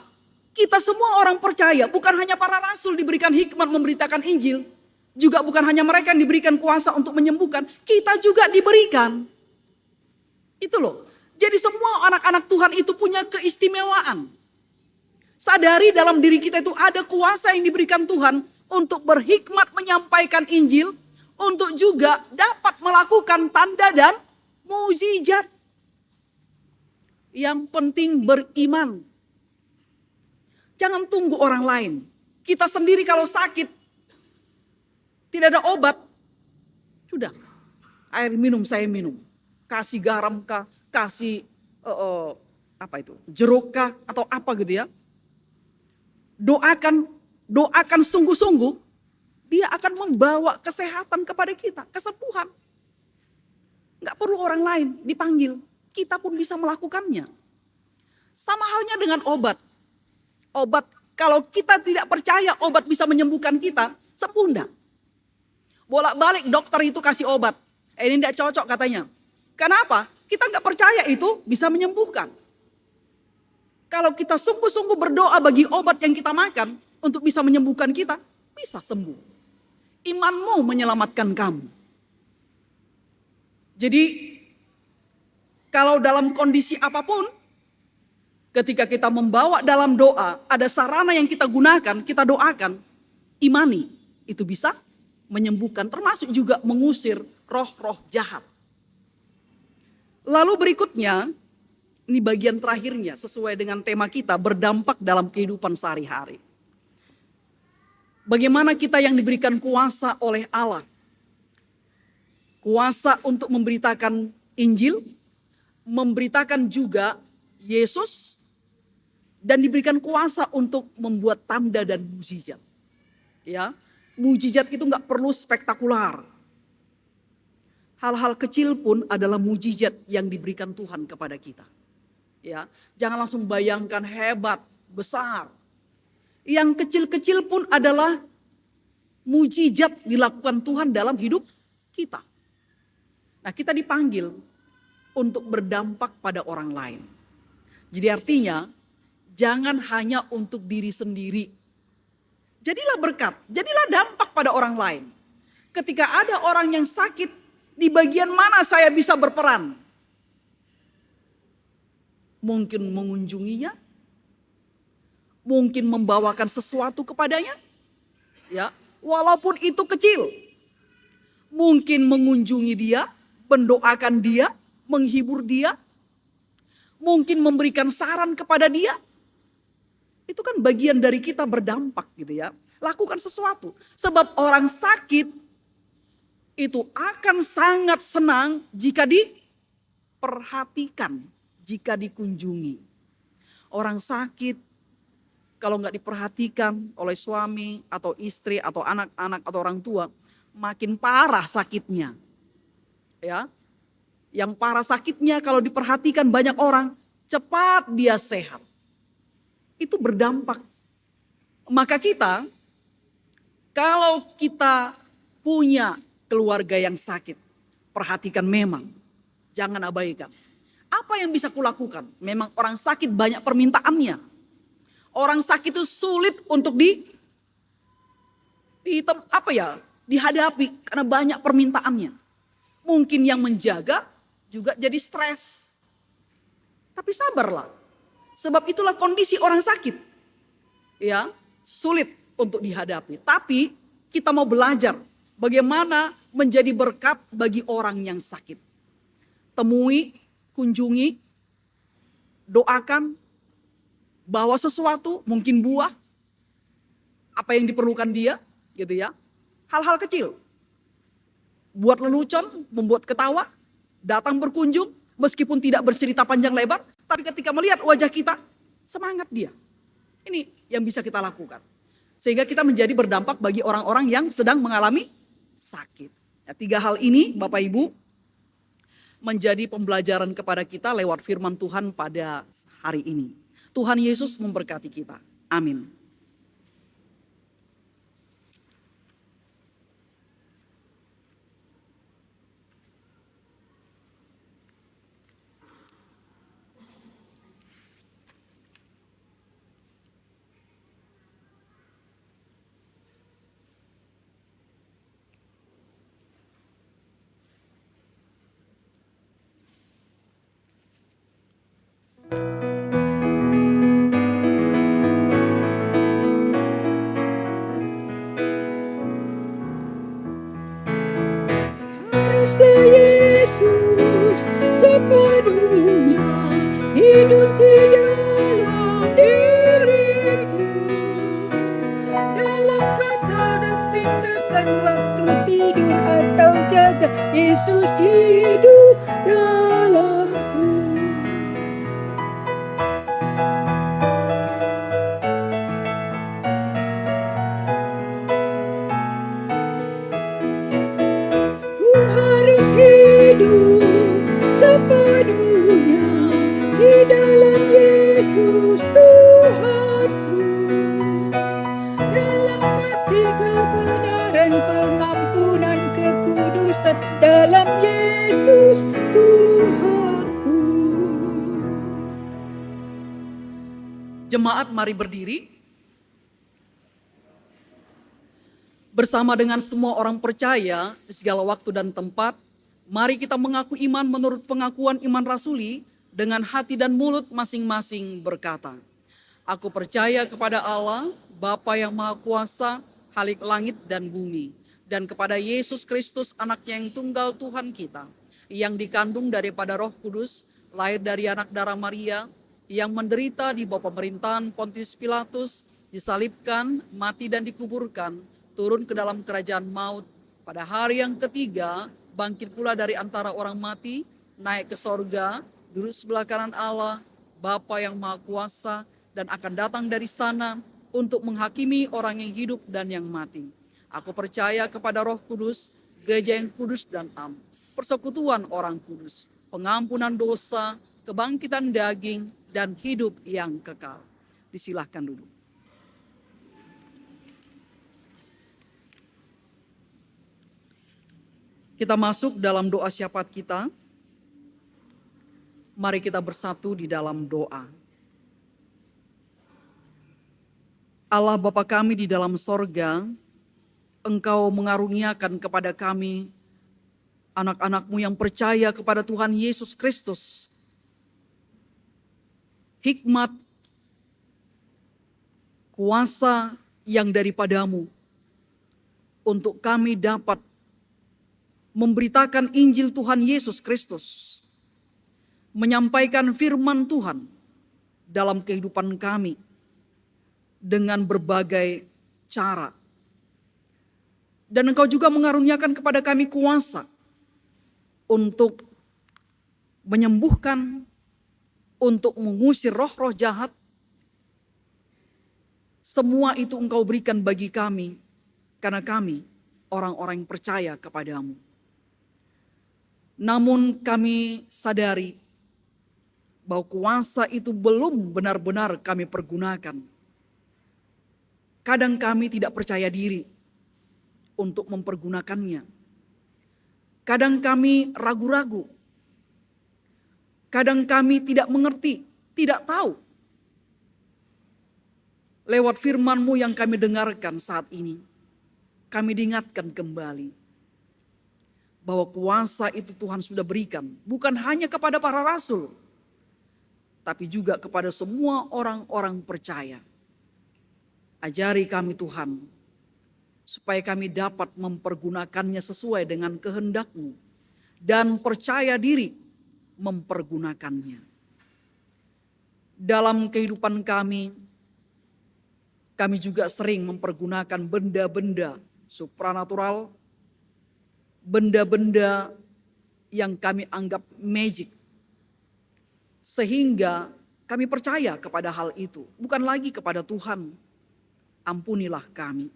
Kita semua orang percaya. Bukan hanya para rasul diberikan hikmat memberitakan Injil. Juga bukan hanya mereka yang diberikan kuasa untuk menyembuhkan. Kita juga diberikan. Itu loh. Jadi semua anak-anak Tuhan itu punya keistimewaan. Sadari dalam diri kita itu ada kuasa yang diberikan Tuhan. Untuk berhikmat menyampaikan Injil. Untuk juga dapat melakukan tanda dan mukjizat. Yang penting beriman. Jangan tunggu orang lain. Kita sendiri kalau sakit, tidak ada obat, sudah. Air minum saya minum. Kasih garam kah, kasih jeruk kah, atau apa gitu ya. Doakan sungguh-sungguh, dia akan membawa kesehatan kepada kita, kesembuhan. Nggak perlu orang lain dipanggil, kita pun bisa melakukannya. Sama halnya dengan obat. Obat, kalau kita tidak percaya obat bisa menyembuhkan kita, sembuh enggak? Bolak-balik dokter itu kasih obat. Ini enggak cocok katanya. Kenapa? Kita enggak percaya itu bisa menyembuhkan. Kalau kita sungguh-sungguh berdoa bagi obat yang kita makan untuk bisa menyembuhkan kita, bisa sembuh. Imanmu menyelamatkan kamu. Jadi, kalau dalam kondisi apapun, ketika kita membawa dalam doa, ada sarana yang kita gunakan, kita doakan, imani, itu bisa menyembuhkan, termasuk juga mengusir roh-roh jahat. Lalu berikutnya, ini bagian terakhirnya, sesuai dengan tema kita, berdampak dalam kehidupan sehari-hari. Bagaimana kita yang diberikan kuasa oleh Allah, kuasa untuk memberitakan Injil, memberitakan juga Yesus, dan diberikan kuasa untuk membuat tanda dan mukjizat. Ya, mukjizat itu nggak perlu spektakular. Hal-hal kecil pun adalah mukjizat yang diberikan Tuhan kepada kita. Ya, jangan langsung bayangkan hebat, besar. Yang kecil-kecil pun adalah mukjizat dilakukan Tuhan dalam hidup kita. Nah, kita dipanggil untuk berdampak pada orang lain. Jadi artinya, jangan hanya untuk diri sendiri. Jadilah berkat, jadilah dampak pada orang lain. Ketika ada orang yang sakit, Di bagian mana saya bisa berperan? Mungkin mengunjunginya, mungkin membawakan sesuatu kepadanya, ya, walaupun itu kecil. Mungkin mengunjungi dia, mendoakan dia, menghibur dia, mungkin memberikan saran kepada dia. Itu kan bagian dari kita berdampak gitu ya. Lakukan sesuatu. Sebab orang sakit itu akan sangat senang jika diperhatikan, jika dikunjungi. Orang sakit kalau nggak diperhatikan oleh suami atau istri atau anak-anak atau orang tua, makin parah sakitnya. Ya. Yang parah sakitnya kalau diperhatikan banyak orang, cepat dia sehat. Itu berdampak. Maka kita, kalau kita punya keluarga yang sakit, perhatikan memang, jangan abaikan. Apa yang bisa kulakukan? Memang orang sakit banyak permintaannya. Orang sakit itu sulit untuk dihadapi karena banyak permintaannya. Mungkin yang menjaga juga jadi stres. Tapi sabarlah. Sebab itulah kondisi orang sakit. Ya, sulit untuk dihadapi. Tapi kita mau belajar bagaimana menjadi berkat bagi orang yang sakit. Temui, kunjungi, doakan, bawa sesuatu, mungkin buah, apa yang diperlukan dia, gitu ya. Hal-hal kecil. Buat lelucon, membuat ketawa, datang berkunjung, meskipun tidak bercerita panjang lebar, tapi ketika melihat wajah kita, semangat dia. Ini yang bisa kita lakukan. Sehingga kita menjadi berdampak bagi orang-orang yang sedang mengalami sakit. Ya, 3 hal ini Bapak Ibu menjadi pembelajaran kepada kita lewat firman Tuhan pada hari ini. Tuhan Yesus memberkati kita. Amin. Haruslah Yesus sepenuhnya hidup di dalam diriku. Dalam kata dan tindakan waktu tidur atau jaga, Yesus hidup dalamku. Ku harus hidup sepenuhnya di dalam Yesus Tuhanku. Dalam kasih kebenaran, pengampunan, kekudusan, dalam Yesus Tuhanku. Jemaat, mari berdiri. Bersama dengan semua orang percaya di segala waktu dan tempat, mari kita mengaku iman menurut pengakuan iman rasuli dengan hati dan mulut masing-masing berkata, aku percaya kepada Allah, Bapa yang Maha Kuasa, Khalik langit dan bumi, dan kepada Yesus Kristus anaknya yang tunggal Tuhan kita, yang dikandung daripada Roh Kudus, lahir dari anak darah Maria, yang menderita di bawah pemerintahan Pontius Pilatus, disalibkan, mati dan dikuburkan, turun ke dalam kerajaan maut, pada hari yang ketiga bangkit pula dari antara orang mati, naik ke sorga, duduk sebelah kanan Allah, Bapa yang Maha Kuasa, dan akan datang dari sana untuk menghakimi orang yang hidup dan yang mati. Aku percaya kepada Roh Kudus, gereja yang kudus dan am, persekutuan orang kudus, pengampunan dosa, kebangkitan daging, dan hidup yang kekal. Disilahkan duduk. Kita masuk dalam doa syafaat kita. Mari kita bersatu di dalam doa. Allah Bapa kami di dalam sorga, Engkau mengaruniakan kepada kami anak-anak-Mu yang percaya kepada Tuhan Yesus Kristus, hikmat, kuasa yang daripada-Mu untuk kami dapat memberitakan Injil Tuhan Yesus Kristus, menyampaikan firman Tuhan dalam kehidupan kami dengan berbagai cara. Dan Engkau juga mengaruniakan kepada kami kuasa untuk menyembuhkan, untuk mengusir roh-roh jahat. Semua itu Engkau berikan bagi kami karena kami orang-orang yang percaya kepadamu. Namun kami sadari bahwa kuasa itu belum benar-benar kami pergunakan. Kadang kami tidak percaya diri untuk mempergunakannya. Kadang kami ragu-ragu. Kadang kami tidak mengerti, tidak tahu. Lewat firman-Mu yang kami dengarkan saat ini, kami diingatkan kembali bahwa kuasa itu Tuhan sudah berikan bukan hanya kepada para rasul, tapi juga kepada semua orang-orang percaya. Ajari kami Tuhan, supaya kami dapat mempergunakannya sesuai dengan kehendak-Mu dan percaya diri mempergunakannya. Dalam kehidupan kami juga sering mempergunakan benda-benda supranatural, benda-benda yang kami anggap magic, sehingga kami percaya kepada hal itu, bukan lagi kepada Tuhan. Ampunilah kami.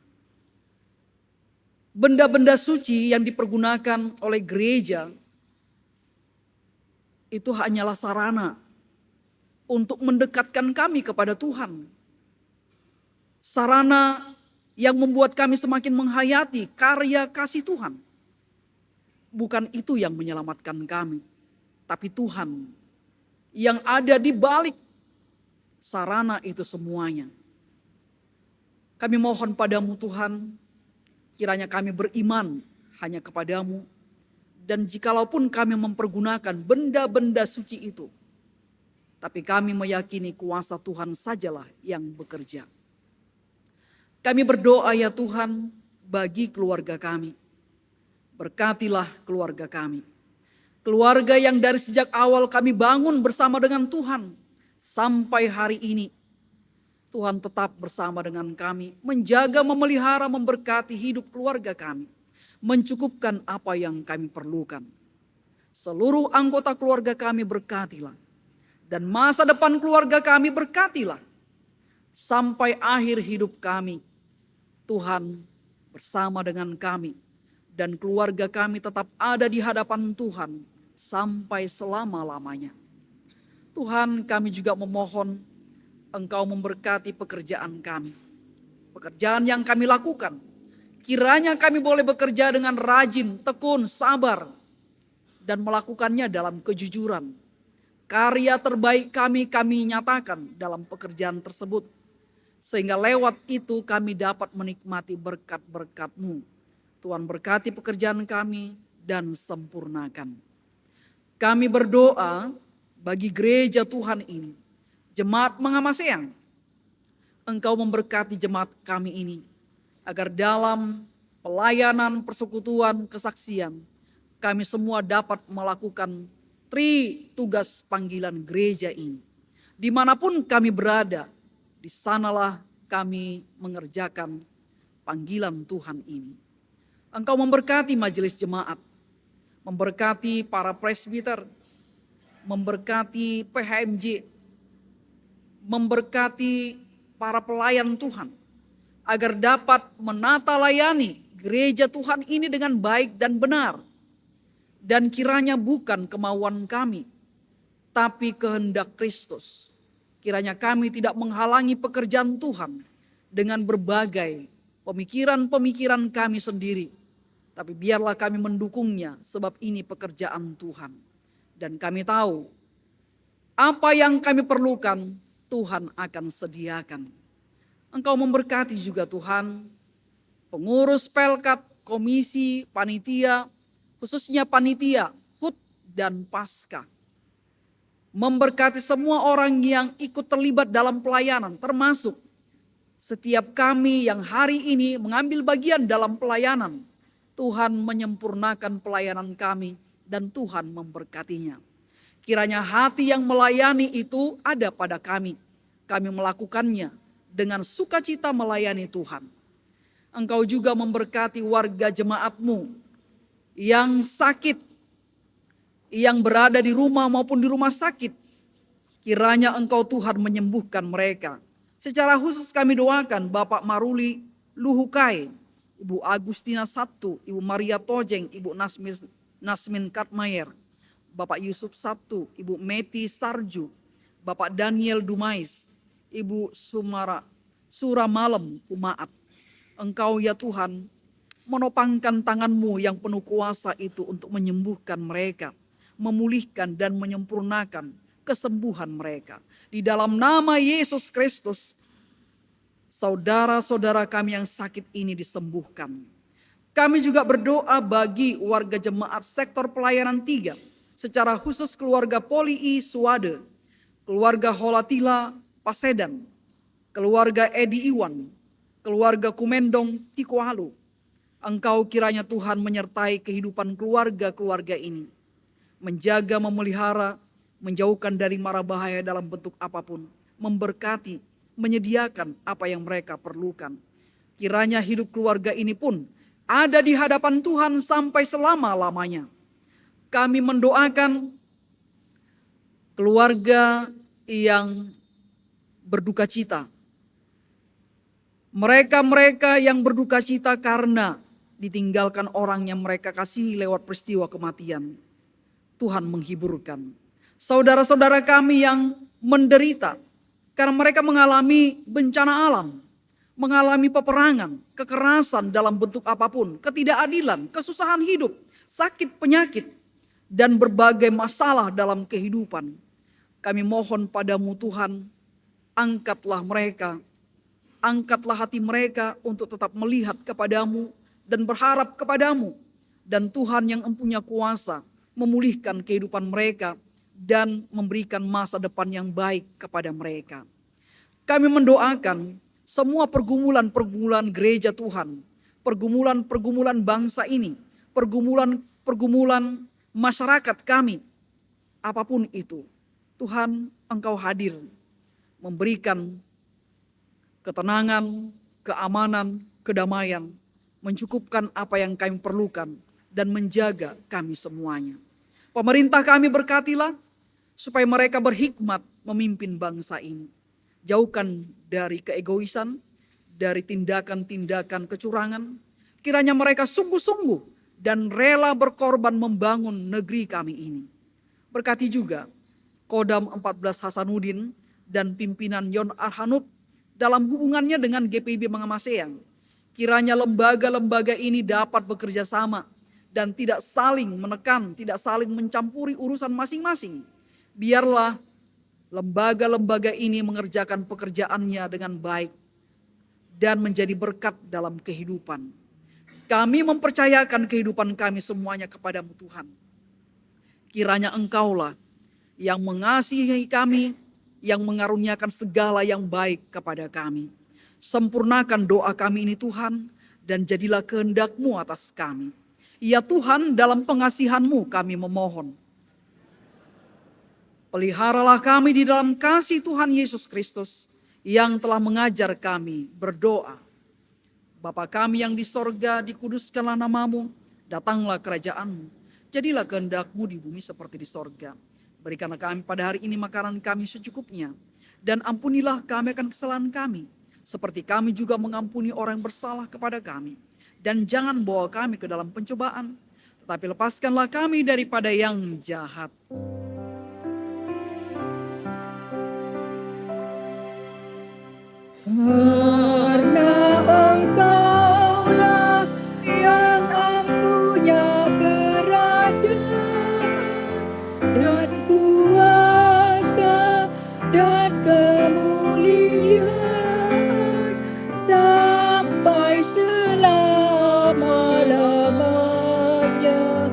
Benda-benda suci yang dipergunakan oleh gereja itu hanyalah sarana untuk mendekatkan kami kepada Tuhan. Sarana yang membuat kami semakin menghayati karya kasih Tuhan. Bukan itu yang menyelamatkan kami, tapi Tuhan yang ada di balik sarana itu semuanya. Kami mohon padamu Tuhan, kiranya kami beriman hanya kepadamu. Dan jikalaupun kami mempergunakan benda-benda suci itu, tapi kami meyakini kuasa Tuhan sajalah yang bekerja. Kami berdoa ya Tuhan bagi keluarga kami. Berkatilah keluarga kami. Keluarga yang dari sejak awal kami bangun bersama dengan Tuhan sampai hari ini. Tuhan tetap bersama dengan kami, menjaga, memelihara, memberkati hidup keluarga kami, mencukupkan apa yang kami perlukan. Seluruh anggota keluarga kami berkatilah, dan masa depan keluarga kami berkatilah. Sampai akhir hidup kami, Tuhan bersama dengan kami, dan keluarga kami tetap ada di hadapan Tuhan sampai selama-lamanya. Tuhan, kami juga memohon Engkau memberkati pekerjaan kami. Pekerjaan yang kami lakukan, kiranya kami boleh bekerja dengan rajin, tekun, sabar, dan melakukannya dalam kejujuran. Karya terbaik kami nyatakan dalam pekerjaan tersebut. Sehingga lewat itu kami dapat menikmati berkat-berkat-Mu. Tuhan berkati pekerjaan kami dan sempurnakan. Kami berdoa bagi gereja Tuhan ini. Jemaat Mengamasean, Engkau memberkati jemaat kami ini, agar dalam pelayanan, persekutuan, kesaksian, kami semua dapat melakukan tugas panggilan gereja ini. Dimanapun kami berada, di sanalah kami mengerjakan panggilan Tuhan ini. Engkau memberkati majelis jemaat, memberkati para presbiter, memberkati PHMJ, memberkati para pelayan Tuhan, agar dapat menata layani gereja Tuhan ini dengan baik dan benar. Dan kiranya bukan kemauan kami, tapi kehendak Kristus. Kiranya kami tidak menghalangi pekerjaan Tuhan dengan berbagai pemikiran-pemikiran kami sendiri. Tapi biarlah kami mendukungnya, sebab ini pekerjaan Tuhan. Dan kami tahu apa yang kami perlukan Tuhan akan sediakan. Engkau memberkati juga Tuhan pengurus Pelkat, komisi, panitia, khususnya panitia, HUT, dan Paskah. Memberkati semua orang yang ikut terlibat dalam pelayanan, termasuk setiap kami yang hari ini mengambil bagian dalam pelayanan. Tuhan menyempurnakan pelayanan kami dan Tuhan memberkatinya. Kiranya hati yang melayani itu ada pada kami. Kami melakukannya dengan sukacita melayani Tuhan. Engkau juga memberkati warga jemaatmu yang sakit, yang berada di rumah maupun di rumah sakit. Kiranya Engkau Tuhan menyembuhkan mereka. Secara khusus kami doakan Bapak Maruli Luhukai, Ibu Agustina Sabtu, Ibu Maria Tojeng, Ibu Nasmin Katmayer, Bapak Yusuf Sabtu, Ibu Meti Sarju, Bapak Daniel Dumais, Ibu Suramalem Kumaat. Engkau ya Tuhan menopangkan tangan-Mu yang penuh kuasa itu untuk menyembuhkan mereka, memulihkan dan menyempurnakan kesembuhan mereka. Di dalam nama Yesus Kristus, saudara-saudara kami yang sakit ini disembuhkan. Kami juga berdoa bagi warga jemaat sektor pelayanan 3, secara khusus keluarga Poli I Suwade, keluarga Holatila Pasedan, keluarga Edi Iwan, keluarga Kumendong Tikualu. Engkau kiranya Tuhan menyertai kehidupan keluarga-keluarga ini, menjaga, memelihara, menjauhkan dari mara bahaya dalam bentuk apapun, memberkati, menyediakan apa yang mereka perlukan. Kiranya hidup keluarga ini pun ada di hadapan Tuhan sampai selama-lamanya. Kami mendoakan keluarga yang berduka cita. Mereka-mereka yang berduka cita karena ditinggalkan orang yang mereka kasihi lewat peristiwa kematian. Tuhan menghiburkan. Saudara-saudara kami yang menderita karena mereka mengalami bencana alam, mengalami peperangan, kekerasan dalam bentuk apapun, ketidakadilan, kesusahan hidup, sakit penyakit, dan berbagai masalah dalam kehidupan. Kami mohon padamu Tuhan, angkatlah mereka, angkatlah hati mereka untuk tetap melihat kepadamu dan berharap kepadamu. Dan Tuhan yang empunya kuasa memulihkan kehidupan mereka dan memberikan masa depan yang baik kepada mereka. Kami mendoakan semua pergumulan-pergumulan gereja Tuhan, pergumulan-pergumulan bangsa ini, pergumulan-pergumulan masyarakat kami, apapun itu, Tuhan Engkau hadir, memberikan ketenangan, keamanan, kedamaian, mencukupkan apa yang kami perlukan, dan menjaga kami semuanya. Pemerintah kami berkatilah, supaya mereka berhikmat memimpin bangsa ini. Jauhkan dari keegoisan, dari tindakan-tindakan kecurangan. Kiranya mereka sungguh-sungguh dan rela berkorban membangun negeri kami ini. Berkati juga Kodam 14 Hasanuddin dan pimpinan Yon Arhanud dalam hubungannya dengan GPIB Mangamaseang. Kiranya lembaga-lembaga ini dapat bekerja sama dan tidak saling menekan, tidak saling mencampuri urusan masing-masing. Biarlah lembaga-lembaga ini mengerjakan pekerjaannya dengan baik dan menjadi berkat dalam kehidupan. Kami mempercayakan kehidupan kami semuanya kepadamu Tuhan. Kiranya Engkaulah yang mengasihi kami, yang mengaruniakan segala yang baik kepada kami. Sempurnakan doa kami ini Tuhan, dan jadilah kehendak-Mu atas kami. Ya Tuhan, dalam pengasihan-Mu kami memohon. Peliharalah kami di dalam kasih Tuhan Yesus Kristus yang telah mengajar kami berdoa. Bapa kami yang di sorga, dikuduskanlah nama-Mu, datanglah kerajaan-Mu, jadilah kehendak-Mu di bumi seperti di sorga. Berikanlah kami pada hari ini makanan kami secukupnya, dan ampunilah kami akan kesalahan kami, seperti kami juga mengampuni orang yang bersalah kepada kami. Dan jangan bawa kami ke dalam pencobaan, tetapi lepaskanlah kami daripada yang jahat. Karena Engkaulah yang empunya kerajaan dan kuasa dan kemuliaan sampai selama-lamanya.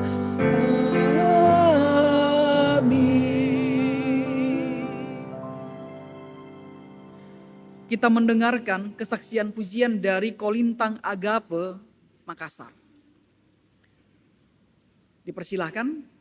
kita mendengarkan kesaksian pujian dari Kolintang Agape Makassar. Dipersilahkan.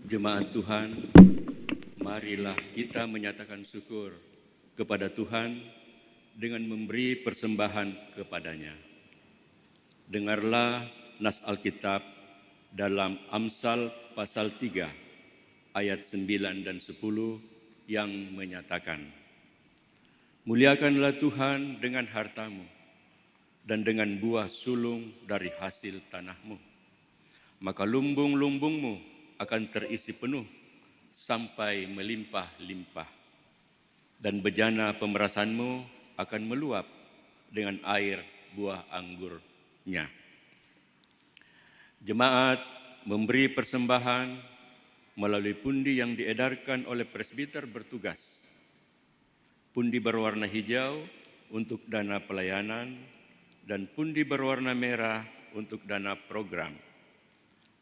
Jemaat Tuhan, marilah kita menyatakan syukur kepada Tuhan dengan memberi persembahan kepadanya. Dengarlah nas Alkitab dalam Amsal pasal 3 ayat 9 dan 10 yang menyatakan, muliakanlah Tuhan dengan hartamu dan dengan buah sulung dari hasil tanahmu. maka lumbung-lumbungmu akan terisi penuh sampai melimpah-limpah, dan bejana pemerasanmu akan meluap dengan air buah anggurnya. Jemaat memberi persembahan melalui pundi yang diedarkan oleh presbiter bertugas. Pundi berwarna hijau untuk dana pelayanan dan pundi berwarna merah untuk dana program.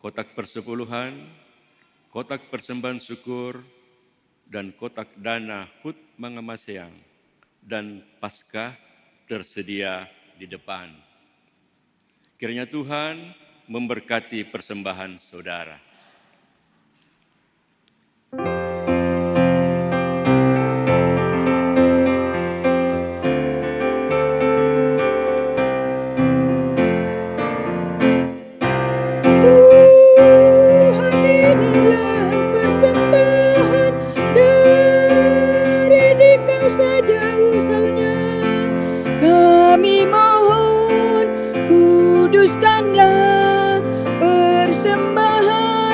Kotak persepuluhan, kotak persembahan syukur, dan kotak dana HUT Mangamaseang dan Paskah tersedia di depan. Kiranya Tuhan memberkati persembahan saudara. Tuhan, inilah persembahan dari Dikau saja usalnya. Kami mohon, kuduskanlah persembahan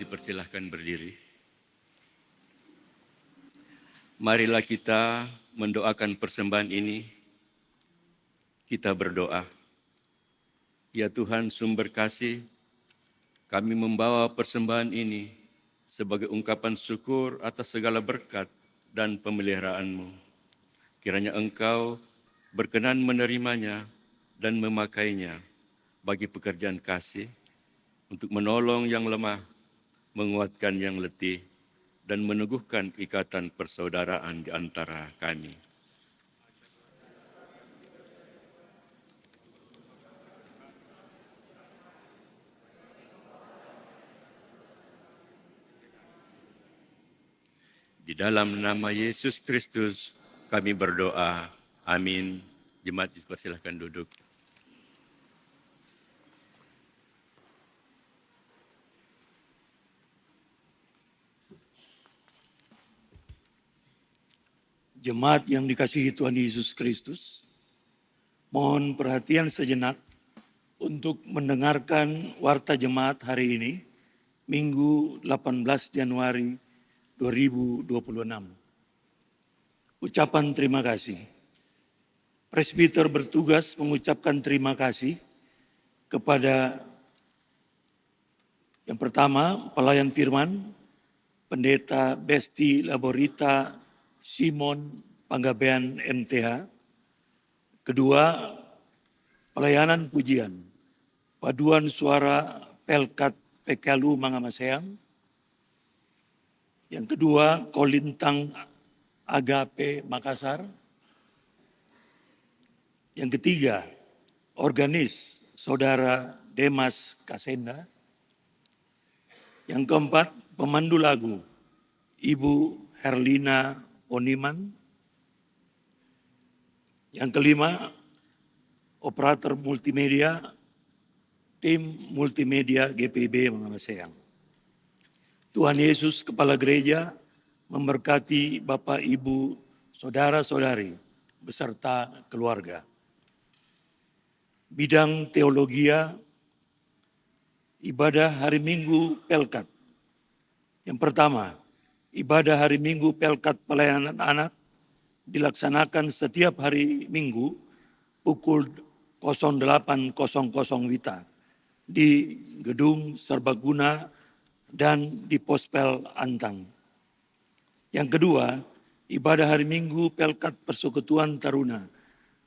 dipersilahkan berdiri. Marilah kita mendoakan persembahan ini. Kita berdoa. Ya Tuhan sumber kasih, kami membawa persembahan ini sebagai ungkapan syukur atas segala berkat dan pemeliharaan-Mu. Kiranya Engkau berkenan menerimanya dan memakainya bagi pekerjaan kasih untuk menolong yang lemah, menguatkan yang letih, dan meneguhkan ikatan persaudaraan di antara kami. Di dalam nama Yesus Kristus kami berdoa. Amin. Jemaat dipersilahkan duduk. Jemaat yang dikasihi Tuhan Yesus Kristus, mohon perhatian sejenak untuk mendengarkan warta jemaat hari ini, Minggu 18 Januari 2026. Ucapan terima kasih. Presbiter bertugas mengucapkan terima kasih kepada yang pertama, pelayan firman, Pendeta Besti Laborita Simon Panggabean MTH. Kedua, pelayanan pujian, paduan suara Pelkat Pekalu Mangamaseang. Yang kedua, Kolintang Agape Makassar. Yang ketiga, organis Saudara Demas Kasenda. Yang keempat, pemandu lagu Ibu Herlina Oniman. Yang kelima, operator multimedia, tim multimedia GPIB Mangamaseang. Tuhan Yesus Kepala Gereja memberkati Bapak, Ibu, Saudara-saudari, beserta keluarga. Bidang teologia, ibadah hari Minggu Pelkat. Yang pertama, ibadah hari Minggu Pelkat Pelayanan Anak dilaksanakan setiap hari Minggu pukul 08.00 WITA di Gedung Serbaguna dan di Pospel Antang. Yang kedua, ibadah hari Minggu Pelkat Persekutuan Taruna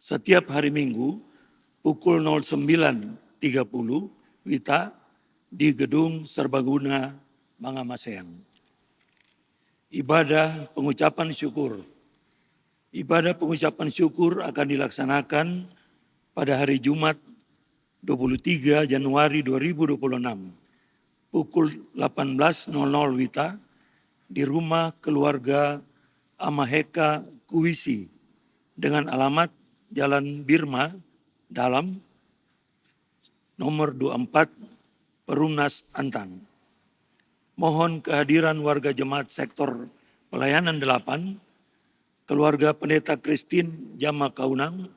setiap hari Minggu pukul 09.30 WITA di Gedung Serbaguna Mangamaseang. Ibadah pengucapan syukur. Ibadah pengucapan syukur akan dilaksanakan pada hari Jumat 23 Januari 2026 pukul 18.00 WITA di rumah keluarga Amaheka Kuisi dengan alamat Jalan Birma Dalam nomor 24 Perumnas Antang. Mohon kehadiran warga jemaat sektor pelayanan 8, keluarga Pendeta Kristin Jama Kaunang,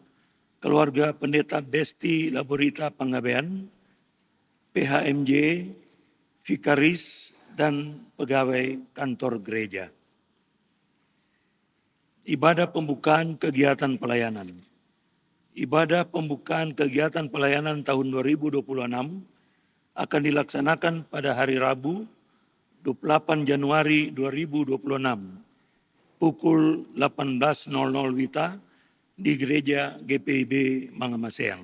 keluarga Pendeta Besti Laborita Panggabean, PHMJ, Vikaris, dan pegawai kantor gereja. Ibadah pembukaan kegiatan pelayanan. Ibadah pembukaan kegiatan pelayanan tahun 2026 akan dilaksanakan pada hari Rabu 28 Januari 2026 pukul 18.00 WITA di Gereja GPIB Mangamaseang.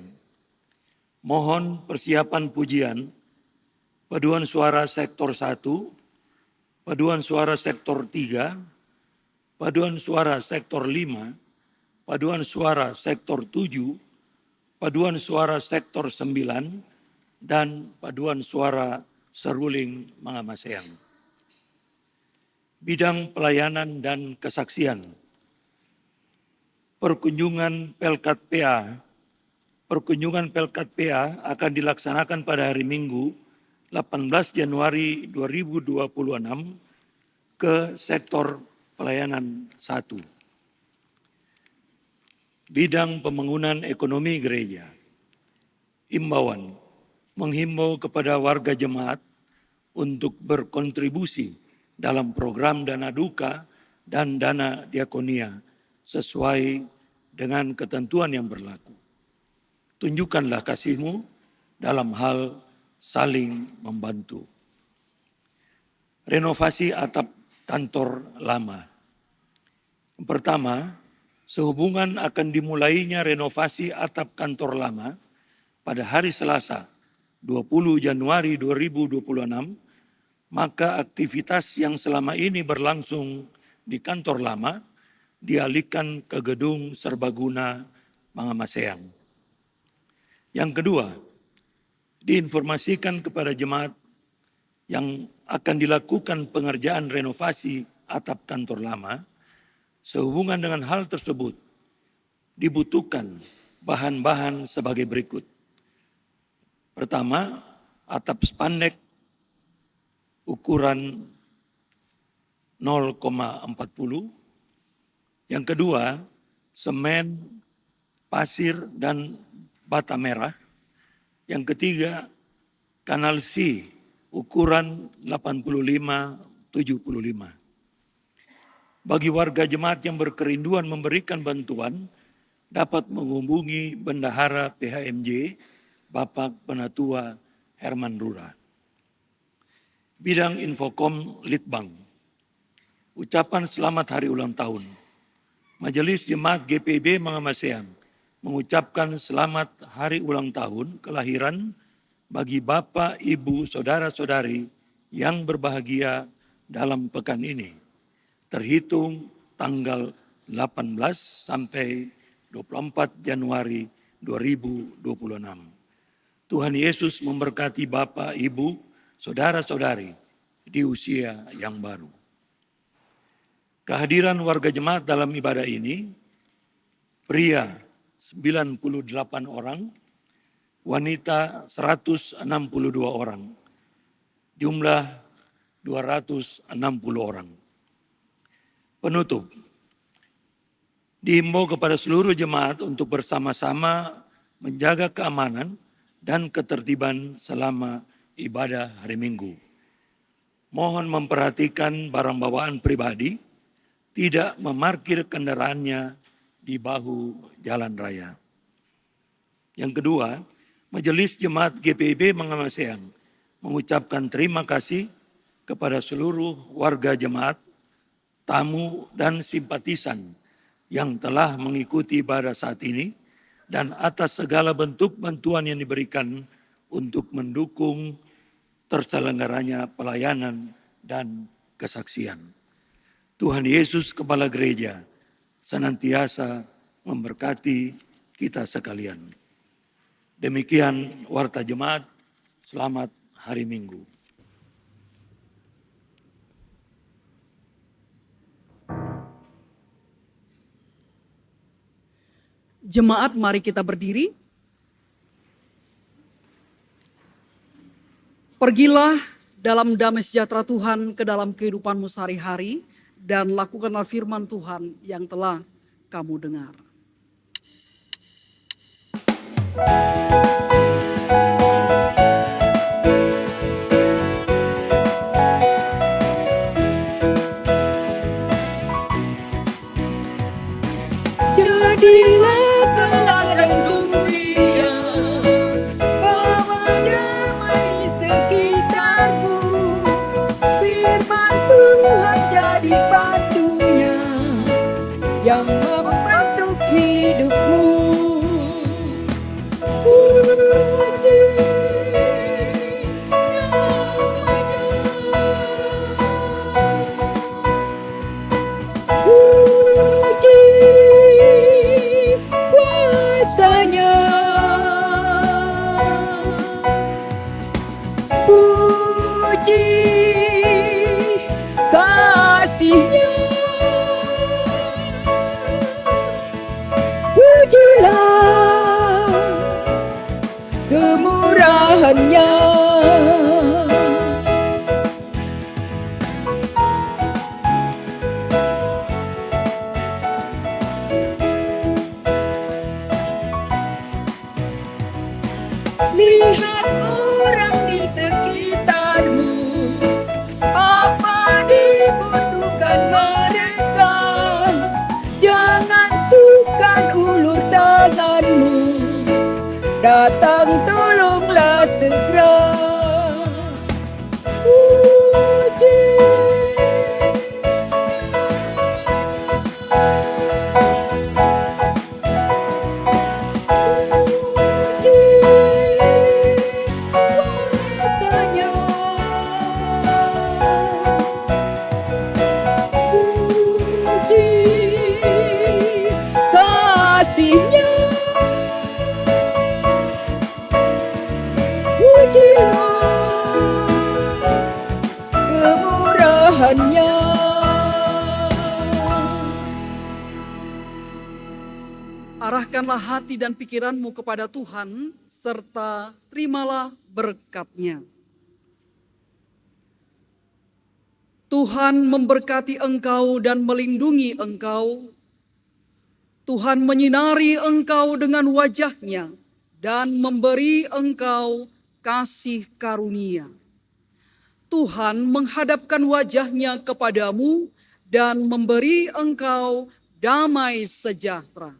Mohon persiapan pujian paduan suara sektor 1, paduan suara sektor 3, paduan suara sektor 5, paduan suara sektor 7, paduan suara sektor 9, dan paduan suara seruling Mangamaseang. Bidang pelayanan dan kesaksian. Perkunjungan Pelkat PA. Perkunjungan Pelkat PA akan dilaksanakan pada hari Minggu 18 Januari 2026 ke sektor pelayanan 1. Bidang pembangunan ekonomi gereja. Imbauan, menghimbau kepada warga jemaat untuk berkontribusi dalam program dana duka dan dana diakonia sesuai dengan ketentuan yang berlaku. Tunjukkanlah kasih-Mu dalam hal saling membantu. Renovasi atap kantor lama. Yang pertama, sehubungan akan dimulainya renovasi atap kantor lama pada hari Selasa 20 Januari 2026, maka aktivitas yang selama ini berlangsung di kantor lama dialihkan ke gedung serbaguna Mangamaseang. Yang kedua, diinformasikan kepada jemaat yang akan dilakukan pengerjaan renovasi atap kantor lama. Sehubungan dengan hal tersebut, dibutuhkan bahan-bahan sebagai berikut. Pertama, atap spandek ukuran 0,40. Yang kedua, semen, pasir, dan bata merah. Yang ketiga, kanal C ukuran 85-75. Bagi warga jemaat yang berkerinduan memberikan bantuan, dapat menghubungi Bendahara PHMJ, Bapak Penatua Herman Rura. Bidang Infokom Litbang. Ucapan selamat hari ulang tahun. Majelis Jemaat GPIB Mangamaseang mengucapkan selamat hari ulang tahun kelahiran bagi Bapak, Ibu, Saudara-saudari yang berbahagia dalam pekan ini, terhitung tanggal 18 sampai 24 Januari 2026. Tuhan Yesus memberkati Bapak, Ibu, Saudara-saudari di usia yang baru. Kehadiran warga jemaat dalam ibadah ini, pria 98 orang, wanita 162 orang, jumlah 260 orang. Penutup, diimbau kepada seluruh jemaat untuk bersama-sama menjaga keamanan dan ketertiban selama ibadah hari Minggu. Mohon memperhatikan barang bawaan pribadi, tidak memarkir kendaraannya di bahu jalan raya. Yang kedua, Majelis Jemaat GPIB Mangamaseang mengucapkan terima kasih kepada seluruh warga jemaat, tamu dan simpatisan yang telah mengikuti ibadah saat ini dan atas segala bentuk bantuan yang diberikan untuk mendukung terselenggaranya pelayanan dan kesaksian. Tuhan Yesus Kepala Gereja senantiasa memberkati kita sekalian. Demikian warta jemaat, selamat hari Minggu. Jemaat, mari kita berdiri. Pergilah dalam damai sejahtera Tuhan ke dalam kehidupanmu sehari-hari dan lakukanlah firman Tuhan yang telah kamu dengar. Jadilah teladan dunia, bawa damai di sekitarmu. Firman Tuhan jadi batunya yang membentuk hidupmu. Puji namanya. Puji kuasanya. Puji kasihnya. Pujilah kemurahannya. Lihat orang di sekitarmu, datang tolonglah segera. Puji kuasanya, puji kasihnya, pujilah kemurahannya. Arahkanlah hati dan pikiranmu kepada Tuhan, serta terimalah berkat-Nya. Tuhan memberkati engkau dan melindungi engkau. Tuhan menyinari engkau dengan wajah-Nya dan memberi engkau kasih karunia. Tuhan menghadapkan wajah-Nya kepadamu dan memberi engkau damai sejahtera.